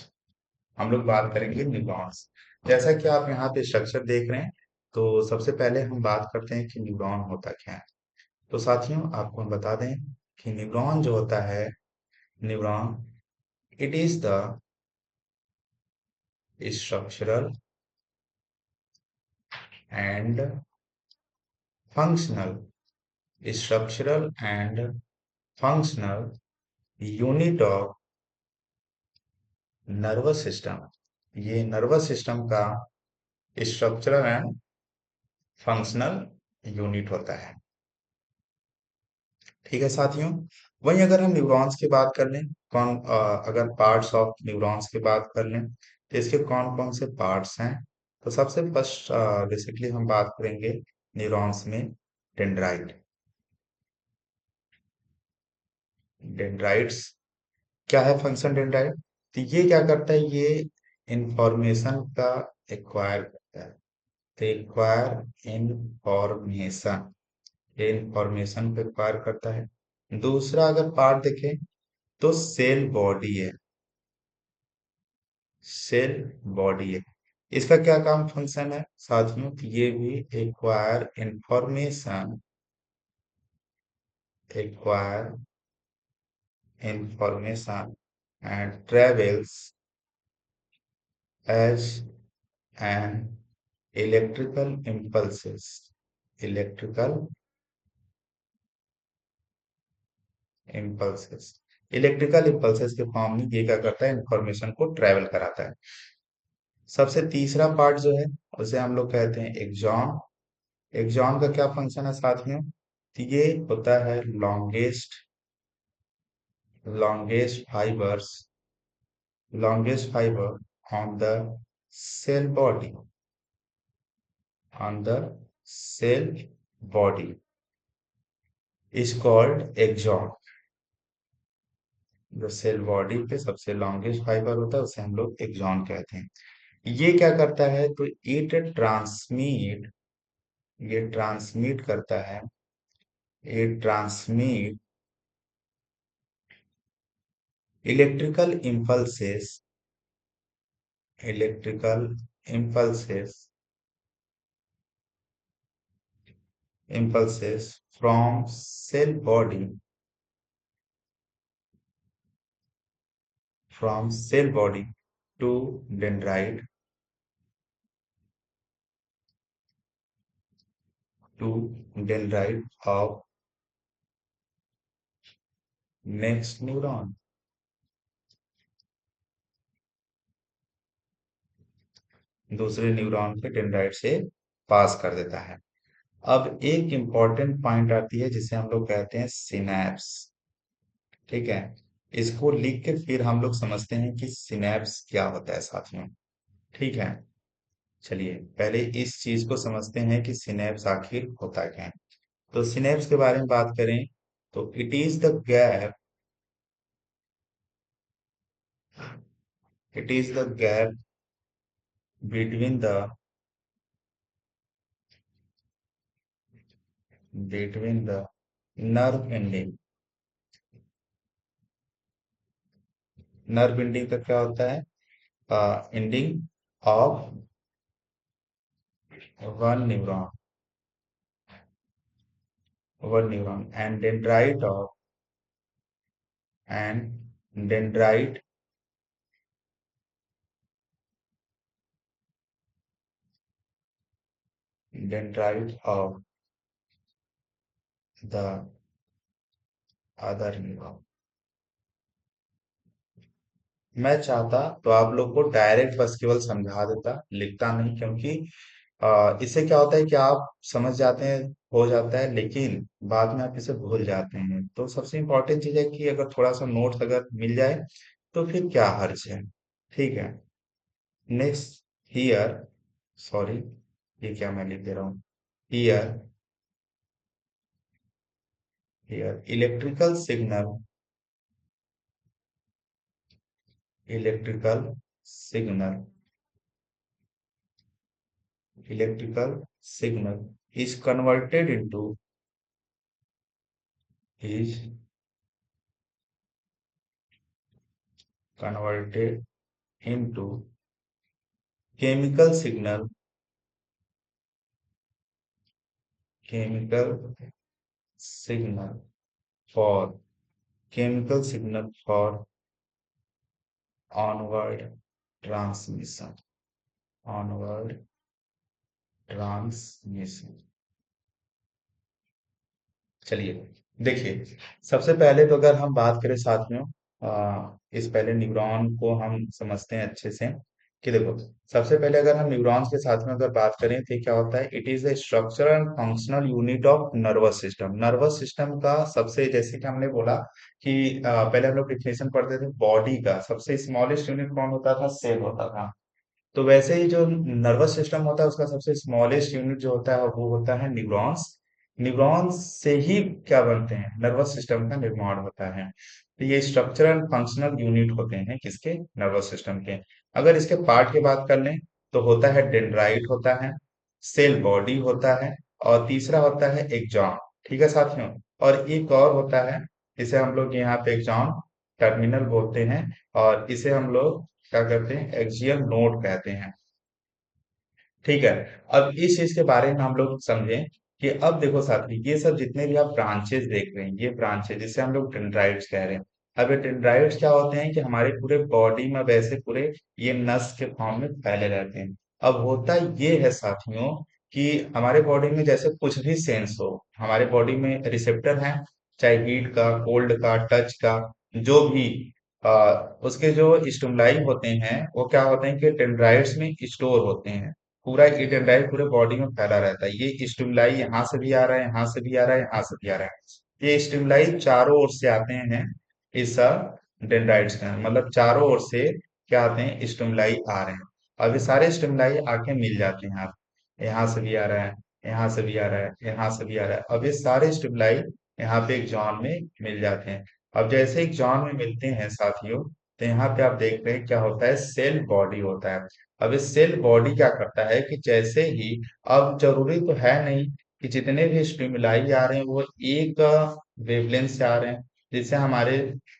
S1: हम लोग बात करेंगे न्यूरॉन्स। जैसा कि आप यहाँ पे स्ट्रक्चर देख रहे हैं, तो सबसे पहले हम बात करते हैं कि न्यूरॉन होता क्या है। तो साथियों आपको हम बता दें कि न्यूरॉन जो होता है, neuron it is the structural and functional and functional unit of nervous system. ये नर्वस सिस्टम का स्ट्रक्चरल एंड फंक्शनल यूनिट होता है। ठीक है साथियों। वहीं अगर हम न्यूरॉन्स की बात कर लें, अगर पार्ट्स ऑफ न्यूरॉन्स की बात कर लें तो इसके कौन कौन से पार्ट्स हैं। तो सबसे फर्स्ट बेसिकली हम बात करेंगे न्यूरॉन्स में डेंड्राइट। डेंड्राइट्स क्या है फंक्शन डेंड्राइट, तो ये क्या करता है, ये इंफॉर्मेशन का एक्वायर करता है। तो एक्वायर इंफॉर्मेशन, ये इंफॉर्मेशन को एक्वायर करता है। दूसरा अगर पार्ट देखें तो सेल बॉडी है, सेल बॉडी है। इसका क्या काम फंक्शन है साथियों, तो ये भी acquire information, acquire information and travels as an electrical impulses, electrical impulses, electrical impulses के फॉर्म में ये क्या करता है, इंफॉर्मेशन को ट्रेवल कराता है। सबसे तीसरा पार्ट जो है उसे हम लोग कहते हैं एक्सॉन। एक्सॉन का क्या फंक्शन है साथियों, तो ये होता है longest, longest fibres, longest fibre on the cell body, on the cell body is called axon। जो सेल बॉडी पे सबसे लॉन्गेस्ट फाइबर होता है उसे हम लोग एक्सॉन कहते हैं। ये क्या करता है, तो ट्रांसमिट ये ट्रांसमिट करता है, ये transmit electrical impulses, electrical impulses impulses from cell body, from cell body to dendrite, to dendrite of next neuron। दूसरे न्यूरॉन पे डेंड्राइट से पास कर देता है। अब एक इंपॉर्टेंट पॉइंट आती है जिसे हम लोग कहते हैं सिनैप्स। ठीक है, इसको लिख के फिर हम लोग समझते हैं कि सिनैप्स क्या होता है साथियों। ठीक है, चलिए पहले इस चीज को समझते हैं कि सिनैप्स आखिर होता क्या है। तो सिनैप्स के बारे में बात करें तो it is the gap between the between the nerve ending. Nerve ending का क्या होता है, ending of one neuron, one neuron and dendrite of and dendrite dendrite of the other neuron. मैं चाहता तो आप लोग को डायरेक्ट बस केवल समझा देता, लिखता नहीं, क्योंकि इससे क्या होता है कि आप समझ जाते हैं, हो जाता है, लेकिन बाद में आप इसे भूल जाते हैं। तो सबसे इम्पोर्टेंट चीज है कि अगर थोड़ा सा नोट्स अगर मिल जाए तो फिर क्या हर्ज है। ठीक है, नेक्स्ट हियर, सॉरी ये क्या मैं लिख दे रहा हूँ, here, here electrical signal, electrical signal, electrical signal is converted into, is converted into chemical signal, chemical signal for, chemical signal for onward transmission, onward transmission। चलिए देखिए, सबसे पहले तो अगर हम बात करें साथियों, इस पहले न्यूरॉन को हम समझते हैं अच्छे से कि देखो, सबसे पहले अगर हम न्यूरॉन्स के साथ में अगर बात करें तो क्या होता है, it is a structural and functional unit of nervous system. Nervous system का सबसे, जैसे कि हमने बोला कि पहले हम लोग डिफिनेशन पढ़ते थे, बॉडी का सबसे स्मॉलेस्ट यूनिट कौन होता था, सेल होता था। तो वैसे ही जो नर्वस सिस्टम होता है उसका सबसे स्मॉलेस्ट यूनिट जो होता है वो होता है न्यूरॉन्स। न्यूरॉन्स से ही क्या बनते हैं, नर्वस सिस्टम का निर्माण होता है। तो ये स्ट्रक्चरल फंक्शनल यूनिट होते हैं किसके, नर्वस सिस्टम के। अगर इसके पार्ट की बात कर लें तो होता है डेंड्राइट होता है, सेल बॉडी होता है, और तीसरा होता है एक्सॉन। ठीक है साथियों, और एक और होता है, इसे हम लोग यहाँ पे एक्सॉन टर्मिनल बोलते हैं, और इसे हम लोग क्या कहते हैं, एक्सियल नोड कहते हैं। ठीक है, अब इस चीज के बारे में हम लोग समझें कि अब देखो साथी, ये सब जितने भी आप ब्रांचेस देख रहे हैं, ये ब्रांचेस जिसे हम लोग डेंड्राइट्स कह रहे हैं। अब ये डेंड्राइट्स क्या होते हैं कि हमारे पूरे बॉडी में वैसे पूरे ये नस के फॉर्म में फैले रहते हैं। अब होता ये है साथियों कि हमारे बॉडी में जैसे कुछ भी सेंस हो, हमारे बॉडी में रिसेप्टर हैं, चाहे हीट का, कोल्ड का, टच का, जो भी उसके जो स्टिमुलाई होते हैं वो क्या होते हैं कि डेंड्राइट्स में स्टोर होते हैं। पूरा ये डेंड्राइट पूरे बॉडी में फैला रहता है। ये स्टिमुलाई यहाँ से भी आ रहा है, यहाँ से भी आ रहा है, यहाँ से भी आ रहा है। ये स्टिमुलाई चारों ओर से आते हैं इस डेंड्राइट्स के, मतलब चारों ओर से क्या आते हैं, स्टिमुलाई आ रहे हैं। अब ये सारे स्टिमुलाई आके मिल जाते हैं। आप यहाँ से भी आ रहा है, यहाँ से भी आ रहा है, यहाँ से भी आ रहा है। अब ये सारे स्टिमुलाई यहाँ पे एक जॉन में मिल जाते हैं। अब जैसे एक जॉन में मिलते हैं साथियों, तो यहाँ पे आप देख रहे हैं क्या होता है, सेल बॉडी होता है। अब इस सेल बॉडी क्या करता है कि जैसे ही, अब जरूरी तो है नहीं कि जितने भी स्टिमुलाई आ रहे हैं वो एक वेवलेंथ से आ रहे हैं जिससे हमारे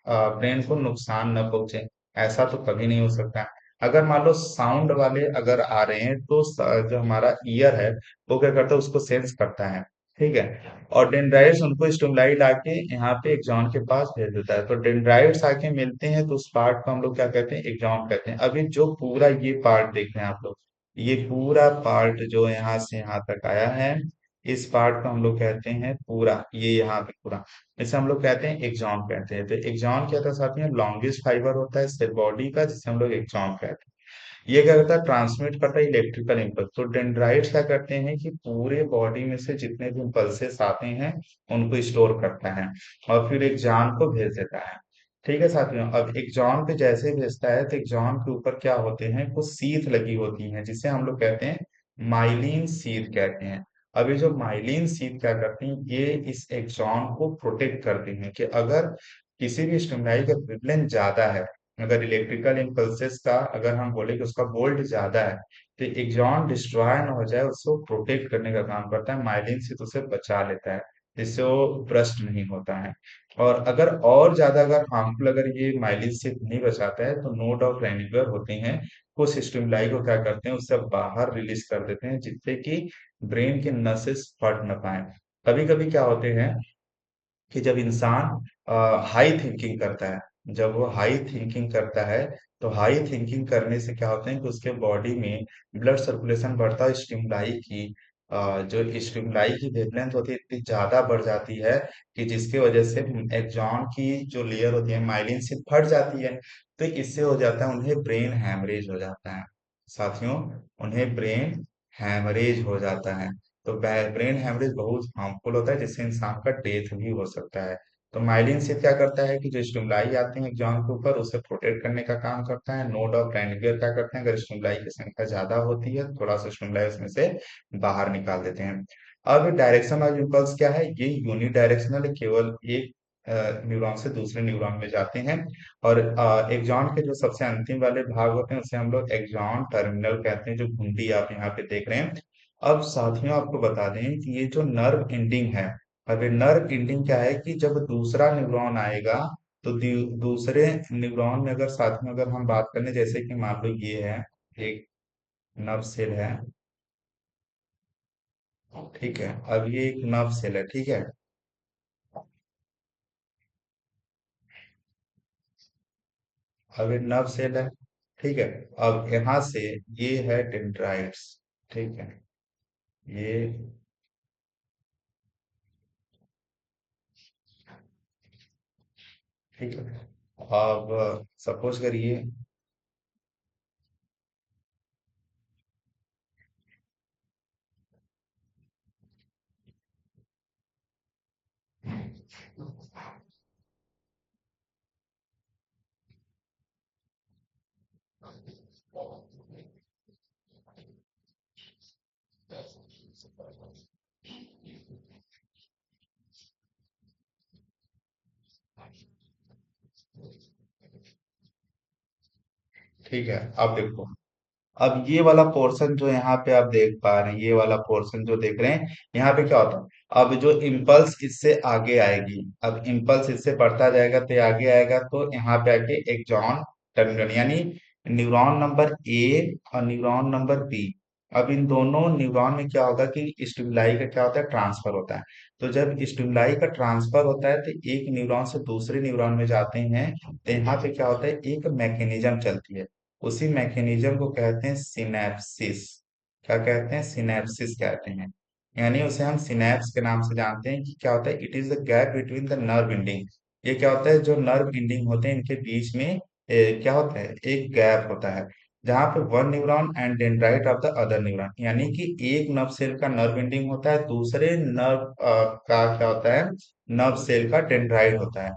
S1: ब्रेन को नुकसान न पहुंचे। ऐसा तो कभी नहीं हो सकता। अगर मान लो साउंड वाले अगर आ रहे हैं तो जो हमारा ईयर है वो क्या करता है, उसको सेंस करता है। ठीक है। और डेंड्राइट्स उनको स्टिमुलाई लाके यहाँ पे एक्सॉन के पास भेज देता है, तो डेंड्राइट्स आके मिलते हैं तो उस पार्ट को हम लोग क्या कहते हैं, एक्सॉन कहते हैं। अभी जो पूरा ये पार्ट देख रहे हैं आप लोग, ये पूरा पार्ट जो यहाँ से यहाँ तक आया है, इस पार्ट को हम लोग कहते हैं पूरा, ये यहाँ पे पूरा, इसे हम लोग कहते हैं एक्सॉन कहते हैं। तो एक्सॉन क्या था साथ में, लॉन्गेस्ट फाइबर होता है सेल बॉडी का, जिसे हम लोग एक्सॉन कहते हैं। ये क्या करता है, ट्रांसमिट करता है इलेक्ट्रिकल इम्पल्स। तो डेंड्राइट्स क्या करते हैं कि पूरे बॉडी में से जितने भी इम्पल्सेस आते हैं उनको स्टोर करता है और फिर एक्सॉन को भेज देता है। ठीक है साथियों, अब एक्सॉन पे जैसे ही भेजता है तो एक्सॉन के ऊपर क्या होते हैं, कुछ सीथ लगी होती हैं जिसे हम लोग कहते हैं माइलिन सीथ कहते हैं। अब ये जो माइलिन सीथ क्या करती हैं, ये इस एक्सॉन को प्रोटेक्ट करती हैं कि अगर किसी भी स्टिमुलाई का वेवलेंथ ज्यादा है, अगर इलेक्ट्रिकल इम्पल्सेस का अगर हम बोले कि उसका वोल्ट ज्यादा है, तो एक्सॉन डिस्ट्रॉय ना हो जाए उसको प्रोटेक्ट करने का काम करता है, माइलिन से तो उसे बचा लेता है जिससे वो ब्रस्ट नहीं होता है। और अगर और ज्यादा अगर हार्मफुल अगर ये माइलिन से नहीं बचाता है तो नोड ऑफ रेनिगर होते हैं, कुछ स्टिमुलाई को क्या करते हैं, उससे बाहर रिलीज कर देते हैं जिससे कि ब्रेन के नसेस फट ना पाए। कभी कभी क्या होते हैं कि जब इंसान हाई थिंकिंग करता है, जब वो हाई थिंकिंग करता है, तो हाई थिंकिंग करने से क्या होता है कि उसके बॉडी में ब्लड सर्कुलेशन बढ़ता है, जो स्टिमुलाई की वेवलेंथ होती है इतनी ज्यादा बढ़ जाती है कि जिसकी वजह से एक्सॉन की जो लेयर होती है माइलिन से फट जाती है। तो इससे हो जाता है, उन्हें ब्रेन हैमरेज हो जाता है साथियों, उन्हें ब्रेन हैमरेज हो जाता है। तो ब्रेन हेमरेज बहुत हार्मफुल होता है जिससे इंसान का डेथ भी हो सकता है। तो माइलिन से क्या करता है कि जो स्टिमुलाई आते हैं एग्जाम के ऊपर उसे प्रोटेक्ट करने का काम करता है। नोड ऑफ रेनिगर क्या करते हैं, अगर स्टिमुलाई की संख्या ज्यादा होती है थोड़ा सा स्टिमुलाई उसमें से बाहर निकाल देते हैं। अब डायरेक्शन ऑफ इम्पल्स क्या है, ये यूनिडायरेक्शनल, केवल एक न्यूरॉन से दूसरे न्यूरॉन में जाते हैं। और एक्सॉन के जो सबसे अंतिम वाले भाग होते हैं उसे हम लोग एक्सॉन टर्मिनल कहते हैं, जो घुंडी आप यहाँ पे देख रहे हैं। अब साथियों आपको बता दें कि ये जो नर्व एंडिंग है, अब ये नर्व एंडिंग क्या है कि जब दूसरा न्यूरॉन आएगा तो दूसरे न्यूरॉन में अगर साथ में अगर हम बात करें, जैसे कि मान लो ये है एक नर्व सेल है, ठीक है, अब ये एक नर्व सेल है, ठीक है, अब ये नर्व सेल है, ठीक है। अब यहाँ से ये है डेंड्राइट्स, ठीक है, ये, ठीक है। अब सपोज करिए, ठीक है, अब देखो, अब ये वाला पोर्शन जो यहाँ पे आप देख पा रहे हैं, ये वाला पोर्शन जो देख रहे हैं, यहाँ पे क्या होता है, अब जो इम्पल्स इससे आगे आएगी, अब इम्पल्स इससे बढ़ता जाएगा तो ये आगे आएगा, तो यहाँ पे आके एक जॉन टर्मिनल, यानी न्यूरॉन नंबर ए और न्यूरॉन नंबर बी, अब इन दोनों न्यूरॉन में क्या होगा कि स्टिमुलाई का क्या होता है, ट्रांसफर होता है। तो जब स्टिमुलाई का ट्रांसफर होता है तो एक न्यूरॉन से दूसरे न्यूरॉन में जाते हैं, तो यहाँ पे क्या होता है, एक मैकेनिज्म चलती है, उसी मैकेनिज्म को कहते हैं सिनेप्सिस। क्या कहते हैं, सिनेप्सिस कहते हैं। यानी उसे हम सिनेप्स के नाम से जानते हैं कि क्या होता है, it is the gap between the nerve ending. ये क्या होता है, जो नर्व एंडिंग होते हैं इनके बीच में क्या होता है, एक गैप होता है जहाँ पे one neuron and dendrite of the other neuron, यानी कि एक नर्व सेल का नर्व एंडिंग होता है, दूसरे नर्व का क्या होता है, नर्व सेल का डेंड्राइट होता है।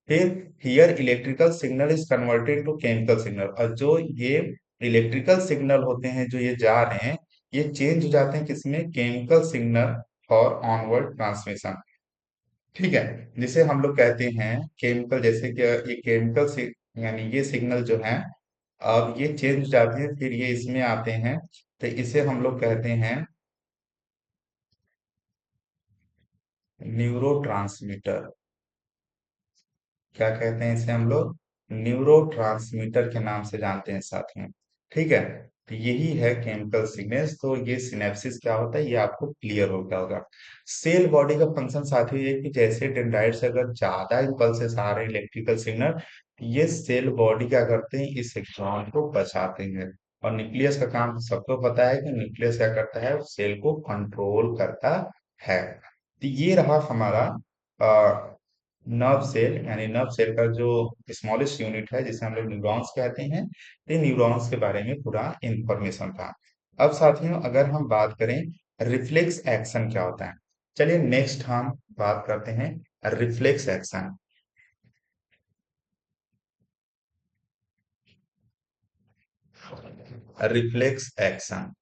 S1: फिर here electrical signal is converted to chemical signal, और जो ये इलेक्ट्रिकल सिग्नल होते हैं जो ये जा रहे हैं, ये चेंज हो जाते हैं किसमें, chemical signal for onward transmission. ठीक है, जिसे हम लोग कहते हैं केमिकल, जैसे कि ये केमिकल से यानी ये सिग्नल जो है, अब ये चेंज हो जाते हैं फिर ये इसमें आते हैं, तो इसे हम लोग कहते हैं न्यूरो, क्या कहते हैं इसे हम लोग, न्यूरो के नाम से जानते हैं साथियों। ठीक है, तो यही है केमिकल सिग्नल्स। तो ये सिनेप्सिस क्या होता है ये आपको क्लियर हो गया होगा। सेल बॉडी का फंक्शन साथियों ये है कि जैसे डेंड्राइट से अगर ज्यादा इम्पल्सेस आ रहे हैं इलेक्ट्रिकल सिग्नल, ये सेल बॉडी क्या करते हैं, इस इलेक्ट्रॉन को बचाते हैं। और न्यूक्लियस का काम सबको पता है कि न्यूक्लियस क्या करता है, सेल को कंट्रोल करता है। तो ये रहा हमारा नर्व सेल, यानी नर्व सेल का जो स्मॉलेस्ट यूनिट है जिसे हम लोग न्यूरॉन्स कहते हैं। ये न्यूरॉन्स के बारे में पूरा इंफॉर्मेशन था। अब साथियों अगर हम बात करें रिफ्लेक्स एक्शन क्या होता है, चलिए नेक्स्ट हम बात करते हैं रिफ्लेक्स एक्शन। रिफ्लेक्स एक्शन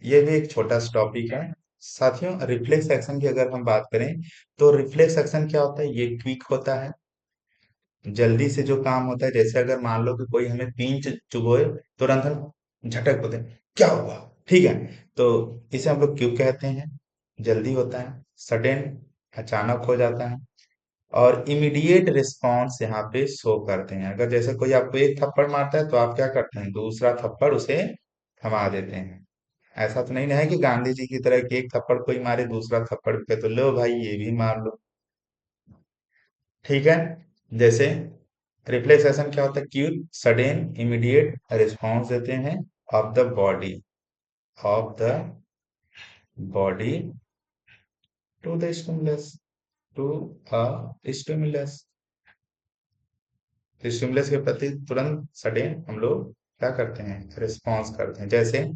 S1: ये भी एक छोटा सा टॉपिक है साथियों। रिफ्लेक्स एक्शन की अगर हम बात करें तो रिफ्लेक्स एक्शन क्या होता है, ये क्विक होता है, जल्दी से जो काम होता है। जैसे अगर मान लो कि कोई हमें पिंच चुभोए, तुरंत हम झटक होते हैं, क्या हुआ। ठीक है, तो इसे हम लोग क्यों कहते हैं, जल्दी होता है, सडन, अचानक हो जाता है। और इमीडिएट रिस्पॉन्स यहाँ पे शो करते हैं। अगर जैसे कोई आपको एक थप्पड़ मारता है तो आप क्या करते हैं, दूसरा थप्पड़ उसे थमा देते हैं। ऐसा तो नहीं ना है कि गांधी जी की तरह कि एक थप्पड़ कोई मारे दूसरा थप्पड़ पे तो लो भाई ये भी मार लो। ठीक है, जैसे रिफ्लेक्सेशन क्या होता है, क्विक सडन इमीडिएट रिस्पॉन्स देते हैं of the body, of the body to the stimulus, to a stimulus, stimulus के प्रति तुरंत सडन हम लोग क्या करते हैं, रिस्पॉन्स करते हैं। जैसे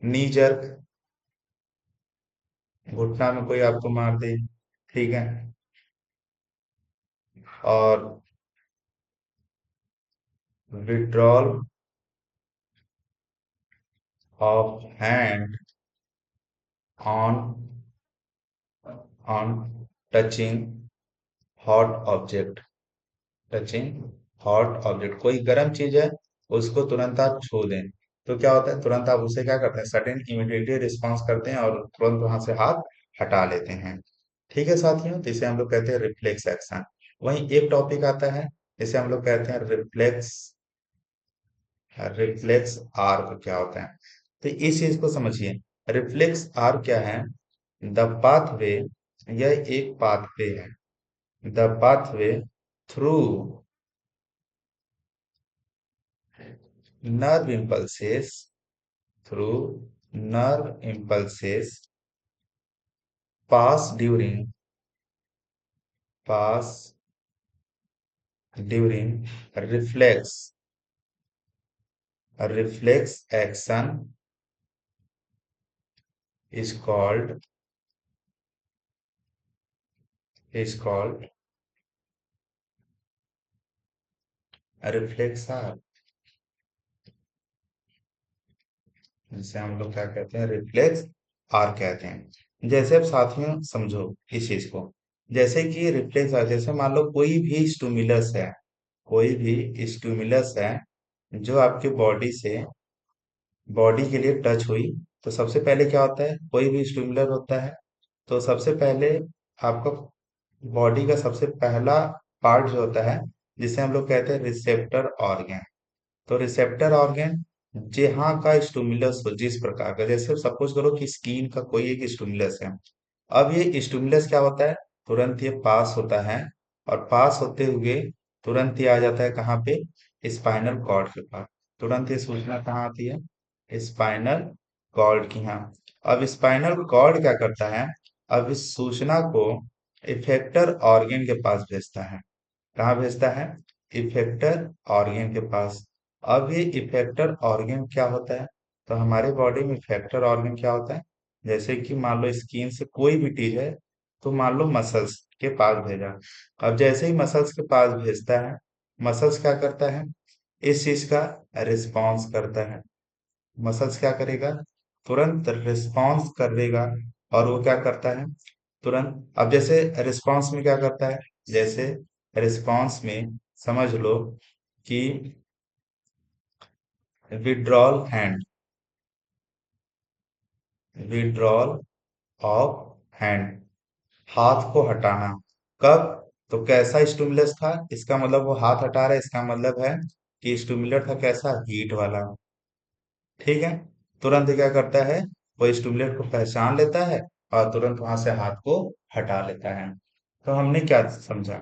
S1: नी जर्क, घुटना में कोई आपको मार दे, ठीक है, और withdrawal of hand on on touching hot object, touching hot object, कोई गर्म चीज है उसको तुरंत आप छू दें तो क्या होता है, तुरंत आप उसे क्या करते हैं, सडन इमीडिएटली रिस्पॉन्स करते हैं और तुरंत वहां से हाथ हटा लेते हैं। ठीक है साथियों, तो इसे हम लोग कहते हैं रिफ्लेक्स एक्शन। वहीं एक टॉपिक आता है इसे हम लोग कहते हैं रिफ्लेक्स, रिफ्लेक्स आर्क क्या होता है। तो इस चीज को समझिए, रिफ्लेक्स आर्क क्या है, द पाथवे, यह एक पाथवे है, the pathway through nerve impulses, through nerve impulses pass during, pass during reflex, a reflex action is called a reflex arc, जिसे हम लोग क्या कहते हैं, रिफ्लेक्स आर्क कहते हैं। जैसे अब साथियों समझो इस चीज को, जैसे कि रिफ्लेक्स आर्क, जैसे मान लो कोई भी स्टिमुलस है, कोई भी स्टिमुलस है जो आपके बॉडी से, बॉडी के लिए टच हुई, तो सबसे पहले क्या होता है, कोई भी स्टिमुलर होता है तो सबसे पहले आपका बॉडी का सबसे पहला पार्ट जो होता है जिसे हम लोग कहते हैं रिसेप्टर ऑर्गन। तो रिसेप्टर ऑर्गन जहाँ का स्टिमुलस हो, जिस प्रकार का, जैसे सपोज करो कि स्किन का कोई एक स्टिमुलस है, अब ये स्टिमुलस क्या होता है, तुरंत ये पास होता है, और पास होते हुए तुरंत ये आ जाता है कहाँ पे, स्पाइनल कॉर्ड के पास। तुरंत ये सूचना कहाँ आती है, स्पाइनल कॉर्ड की यहाँ। अब स्पाइनल कॉर्ड क्या करता है, अब इस सूचना को इफेक्टर ऑर्गन के पास भेजता है। कहाँ भेजता है, इफेक्टर ऑर्गन के पास। अब ये इफेक्टर ऑर्गन क्या होता है, तो हमारे बॉडी में इफेक्टर ऑर्गन क्या होता है, जैसे कि मान लो स्किन से कोई भी चीज है, तो मान लो मसल्स के पास भेजा, अब जैसे ही मसल्स के पास भेजता है, मसल्स क्या करता है, इस चीज का रिस्पॉन्स करता है। मसल्स क्या करेगा, तुरंत रिस्पॉन्स करेगा। और वो क्या करता है, तुरंत। अब जैसे रिस्पॉन्स में क्या करता है, जैसे रिस्पॉन्स में समझ लो कि withdrawal hand, withdrawal of hand, हाथ को हटाना। कब, तो कैसा स्टिमुलस था, इसका मतलब वो हाथ हटा रहा है, इसका मतलब है कि स्टिमुलर था कैसा, हीट वाला। ठीक है, तुरंत क्या करता है, वो स्टिमुलेट को पहचान लेता है और तुरंत वहां से हाथ को हटा लेता है। तो हमने क्या समझा,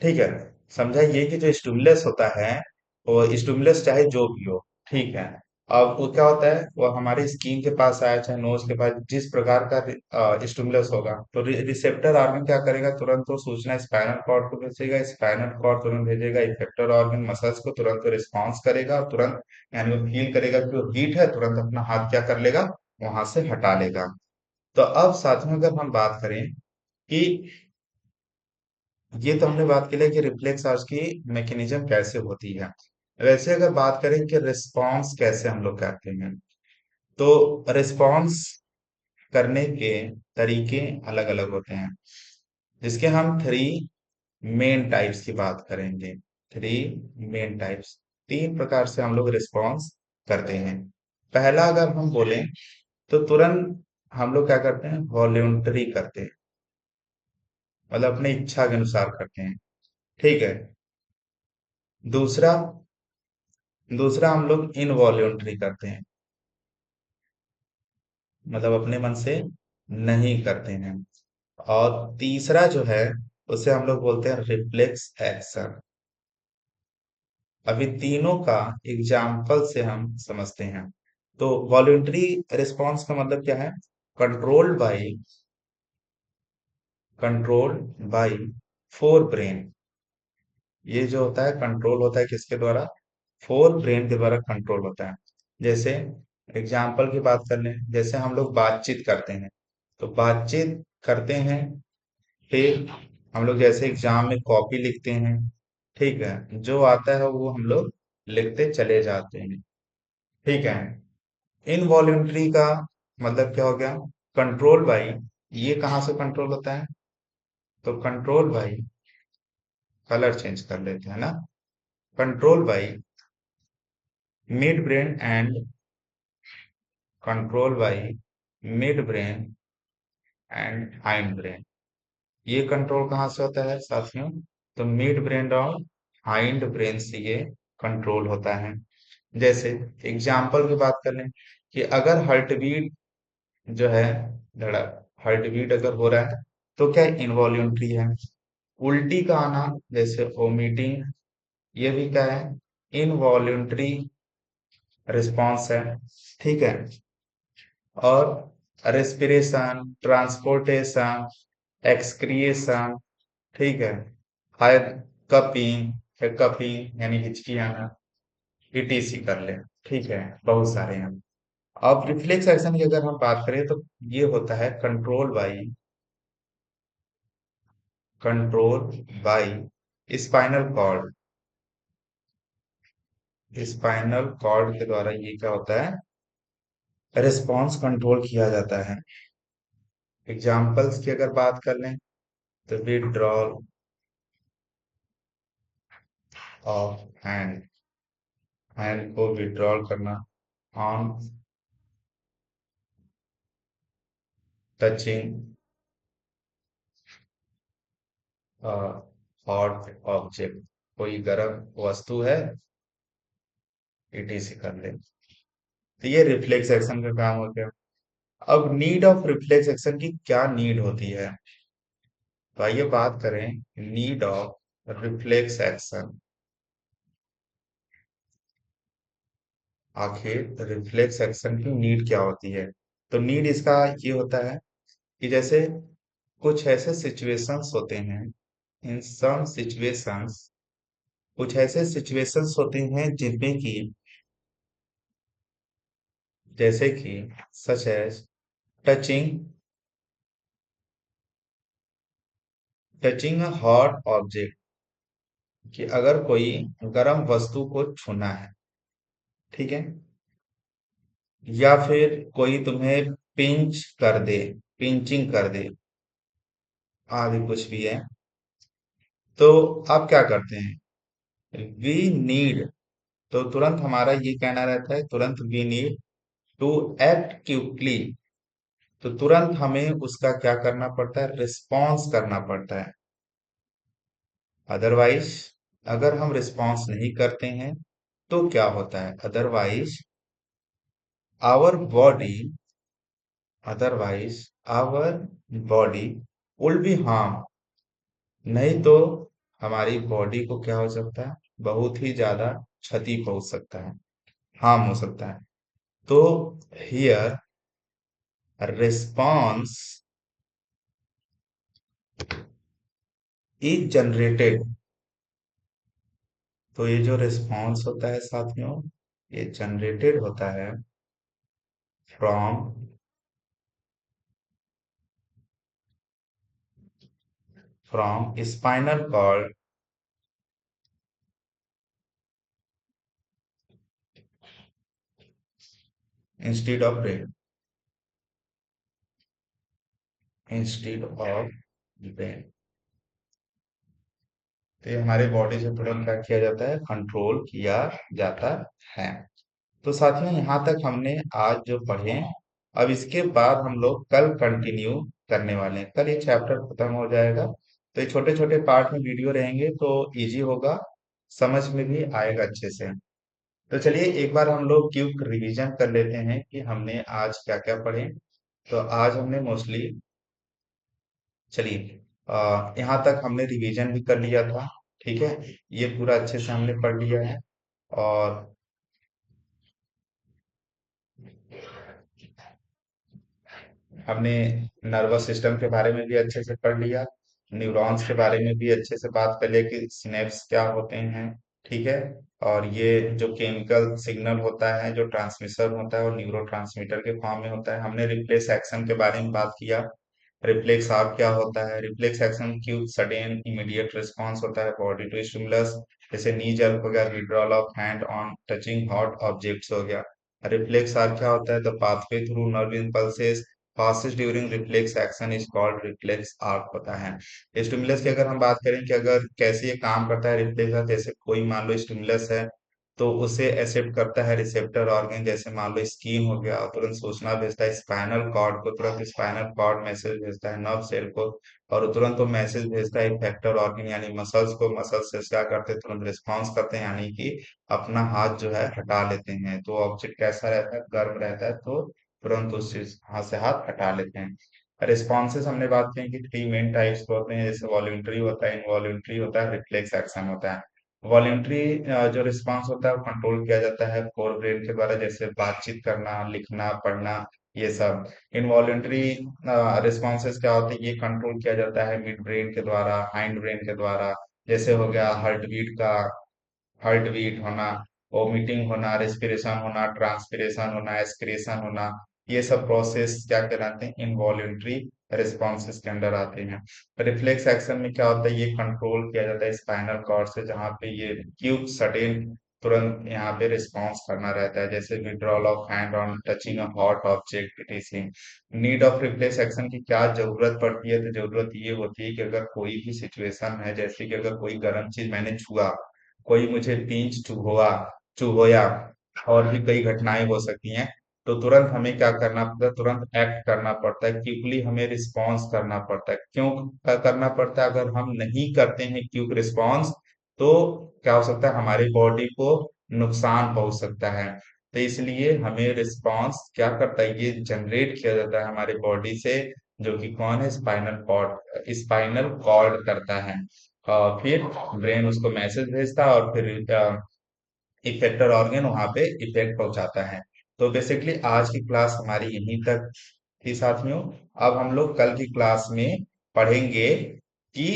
S1: ठीक है, समझा ये कि जो स्टिमुलस होता है, वो स्टिमुलस चाहे जो भी हो, ठीक है। अब वो क्या होता है, वो हमारी स्किन के पास आया चाहे नोज के पास, जिस प्रकार का स्टिमुलस होगा, तो रिसेप्टर ऑर्गन क्या करेगा, तुरंत वो सूचना स्पाइनल कॉर्ड को भेजेगा, स्पाइनल कॉर्ड तुरंत भेजेगा इफेक्टर ऑर्गन मसल्स को, तुरंत रिस्पॉन्स करेगा और तुरंत यानी वो फील करेगा कि वो हीट है, तुरंत अपना हाथ क्या कर लेगा, वहां से हटा लेगा। तो अब साथ में अगर हम बात करें कि ये तो हमने बात की है कि रिफ्लेक्स आर्च की मैकेनिज्म कैसे होती है। वैसे अगर बात करें कि रिस्पॉन्स कैसे हम लोग करते हैं, तो रिस्पॉन्स करने के तरीके अलग अलग होते हैं, जिसके हम थ्री मेन टाइप्स की बात करेंगे। थ्री मेन टाइप्स, तीन प्रकार से हम लोग रिस्पॉन्स करते हैं। पहला अगर हम बोलें तो तुरंत हम लोग क्या करते हैं, वॉल्यूंटरी करते हैं, मतलब अपने इच्छा के अनुसार करते हैं। ठीक है, दूसरा, दूसरा हम लोग इनवॉल्यूंटरी करते हैं, मतलब अपने मन से नहीं करते हैं। और तीसरा जो है, उसे हम लोग बोलते हैं रिफ्लेक्स एक्शन। अभी तीनों का एग्जाम्पल से हम समझते हैं। तो वॉल्यूंटरी रिस्पॉन्स का मतलब क्या है, controlled by, controlled by fore brain. ये जो होता है कंट्रोल होता है किसके द्वारा, फोर ब्रेन के द्वारा कंट्रोल होता है। जैसे एग्जाम्पल की बात कर लें, जैसे हम लोग बातचीत करते हैं, तो बातचीत करते हैं, फिर हम लोग जैसे एग्जाम में कॉपी लिखते हैं, ठीक है, जो आता है वो हम लोग लिखते चले जाते हैं। ठीक है, इनवॉल्यूंटरी का मतलब क्या हो गया, कंट्रोल बाई, ये कहाँ से कंट्रोल होता है, तो कंट्रोल बाई, कलर चेंज कर लेते हैं ना, control by mid brain and, control by mid brain and hind brain. ये कंट्रोल कहाँ से होता है साथियों, तो मिड ब्रेन और हाइंड ब्रेन से ये कंट्रोल होता है। जैसे एग्जाम्पल की बात कर लें कि अगर हार्ट बीट जो है, धड़ा हार्ट बीट अगर हो रहा है, तो क्या इनवॉल्यूंटरी है। उल्टी का आना, जैसे वोमिटिंग, ये भी क्या है, इनवॉल्यूंटरी रिस्पॉन्स है। ठीक है, और रेस्पिरेशन, ट्रांसपोर्टेशन, एक्सक्रिएशन, ठीक है, हाय, कपिंग, कपिंग यानी हिचकी आना, ईटीसी कर ले। ठीक है, बहुत सारे हैं। अब रिफ्लेक्स एक्शन की अगर हम बात करें तो ये होता है control by spinal cord, spinal cord के द्वारा ये क्या होता है, रिस्पॉन्स कंट्रोल किया जाता है। एग्जाम्पल्स की अगर बात कर लें तो विड्रॉल ऑफ हैंड, हैंड को विड्रॉल करना ऑन टचिंग हॉट ऑब्जेक्ट, कोई गर्म वस्तु है, ईटीसी कर ले। तो ये रिफ्लेक्स एक्शन का काम हो गया। अब नीड ऑफ रिफ्लेक्स एक्शन की क्या नीड होती है, तो आइए बात करें नीड ऑफ रिफ्लेक्स एक्शन। आखिर रिफ्लेक्स एक्शन की नीड क्या होती है, तो नीड इसका ये होता है कि जैसे कुछ ऐसे सिचुएशंस होते हैं, इन सम सिचुएशंस, कुछ ऐसे सिचुएशंस होते हैं जिनमें कि, जैसे कि such as touching, touching a hot object, कि अगर कोई गर्म वस्तु को छूना है, ठीक है, या फिर कोई तुम्हें पिंच कर दे, पिंचिंग कर दे, आदि कुछ भी है, तो आप क्या करते हैं? वी नीड, तो तुरंत हमारा ये कहना रहता है, तुरंत we need to act quickly, तो तुरंत हमें उसका क्या करना पड़ता है? रिस्पॉन्स करना पड़ता है। अदरवाइज, अगर हम रिस्पॉन्स नहीं करते हैं तो क्या होता है? Otherwise our body, otherwise our body will be harm, नहीं तो हमारी बॉडी को क्या हो सकता है? बहुत ही ज्यादा क्षति पहुंच सकता है, हार्म हो सकता है। तो हियर रिस्पॉन्स इज जनरेटेड, तो ये जो रिस्पॉन्स होता है साथियों, ये जनरेटेड होता है from spinal cord instead of brain, instead of brain. तो ये हमारे बॉडी से तुरंत क्या किया जाता है? कंट्रोल किया जाता है। तो साथियों, यहाँ तक हमने आज जो पढ़े, अब इसके बाद हम लोग कल कंटिन्यू करने वाले हैं। कल ये चैप्टर खत्म हो जाएगा, तो ये छोटे छोटे पार्ट में वीडियो रहेंगे तो इजी होगा, समझ में भी आएगा अच्छे से। तो चलिए एक बार हम लोग क्विक रिवीजन कर लेते हैं कि हमने आज क्या क्या पढ़े। तो आज हमने मोस्टली, चलिए यहाँ तक हमने रिवीजन भी कर लिया था, ठीक है, ये पूरा अच्छे से हमने पढ़ लिया है। और हमने नर्वस सिस्टम के बारे में भी अच्छे से पढ़ लिया, न्यूरॉन्स के बारे में भी अच्छे से बात कर लिया कि सिनेप्स क्या होते हैं, ठीक है, और ये जो केमिकल सिग्नल होता है, जो ट्रांसमिशन होता है, वो न्यूरो ट्रांसमीटर के फॉर्म में होता है। हमने रिफ्लेक्स एक्शन के बारे में बात किया, रिफ्लेक्स आर्क क्या होता है? Reflex action quick sudden immediate response होता है बॉडी टू स्टिमुलस, जैसे नी जर्क हो गया, withdrawal of hand on touching hot objects हो गया। रिफ्लेक्स आर्क क्या होता है? The pathway through nerve impulses passes during reflex action is called reflex arc होता है। स्टिमुलस की अगर हम बात करें कि अगर कैसे ये काम करता है रिफ्लेक्स आर्क, जैसे कोई मान लो स्टिमुलस है तो उसे एक्सेप्ट करता है रिसेप्टर ऑर्गन, जैसे मान लो स्किन हो गया, तुरंत सूचना भेजता है स्पाइनल कॉर्ड को, तुरंत स्पाइनल कॉर्ड मैसेज भेजता है नर्व सेल को, और तुरंत वो मैसेज भेजता है इफेक्टर ऑर्गन यानी मसल्स को, मसल्स से क्या करते हैं? तुरंत रिस्पॉन्स करते हैं, यानी कि अपना हाथ जो है हटा लेते हैं। तो ऑब्जेक्ट कैसा रहता है? गर्म रहता है, तो तुरंत उस चीज हाथ से हाथ हटा लेते हैं। रिस्पॉन्सेज हमने बात की कि थ्री मेन टाइप्स के होते हैं, जैसे वॉल्यूंटरी होता है, इनवॉल्यूंटरी होता है, रिफ्लेक्स एक्शन होता है। वॉल्यूंटरी जो रिस्पॉन्स होता है वो कंट्रोल किया जाता है फोर ब्रेन के द्वारा, जैसे बातचीत करना, लिखना, पढ़ना, ये सब। इनवॉल्यूंटरी रिस्पॉन्सेज क्या होते हैं? ये कंट्रोल किया जाता है मिड ब्रेन के द्वारा, हाइंड ब्रेन के द्वारा, जैसे हो गया हार्ट बीट का, हार्ट बीट होना, वोमिटिंग होना, रेस्पिरेशन होना, ट्रांसपिरेशन होना, एक्सक्रेशन होना, ये सब प्रोसेस क्या कहलाते हैं? इनवॉल्यूंटरी रिस्पॉन्सेस के अंडर आते हैं। रिफ्लेक्स एक्शन में क्या होता है? ये कंट्रोल किया जाता है स्पाइनल कॉर्ड से, जहाँ पे ये क्यूब सडन तुरंत यहाँ पे रिस्पॉन्स करना रहता है, जैसे withdrawal of hand on touching a hot object etc.. Need of reflex action की क्या जरूरत पड़ती है? तो जरूरत ये होती है कि अगर कोई भी सिचुएशन है, जैसे कि अगर कोई गर्म चीज मैंने छुआ, कोई मुझे पिंच चुभोया, और भी कई घटनाएं हो सकती हैं, तो तुरंत हमें क्या करना पड़ता है? तुरंत एक्ट करना पड़ता है, क्विकली हमें रिस्पॉन्स करना पड़ता है। क्यों करना पड़ता है? अगर हम नहीं करते हैं क्विक रिस्पॉन्स, तो क्या हो सकता है? हमारी बॉडी को नुकसान पहुंच सकता है। तो इसलिए हमें रिस्पॉन्स क्या करता है? ये जनरेट किया जाता है हमारी बॉडी से, जो कि कौन है? स्पाइनल कॉर्ड करता है। फिर ब्रेन उसको मैसेज भेजता है, और फिर इफेक्टर ऑर्गन वहां पे इफेक्ट पहुंचाता है। तो बेसिकली आज की क्लास हमारी यहीं तक थी साथियों। अब हम लोग कल की क्लास में पढ़ेंगे कि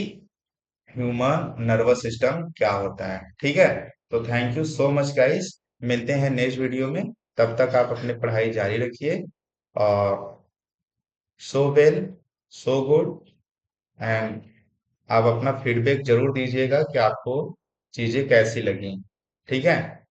S1: ह्यूमन नर्वस सिस्टम क्या होता है, ठीक है। तो thank you so much guys, मिलते हैं नेक्स्ट वीडियो में। तब तक आप अपनी पढ़ाई जारी रखिए, और so well, so good, and आप अपना फीडबैक जरूर दीजिएगा कि आपको चीजें कैसी लगी। ठीक है।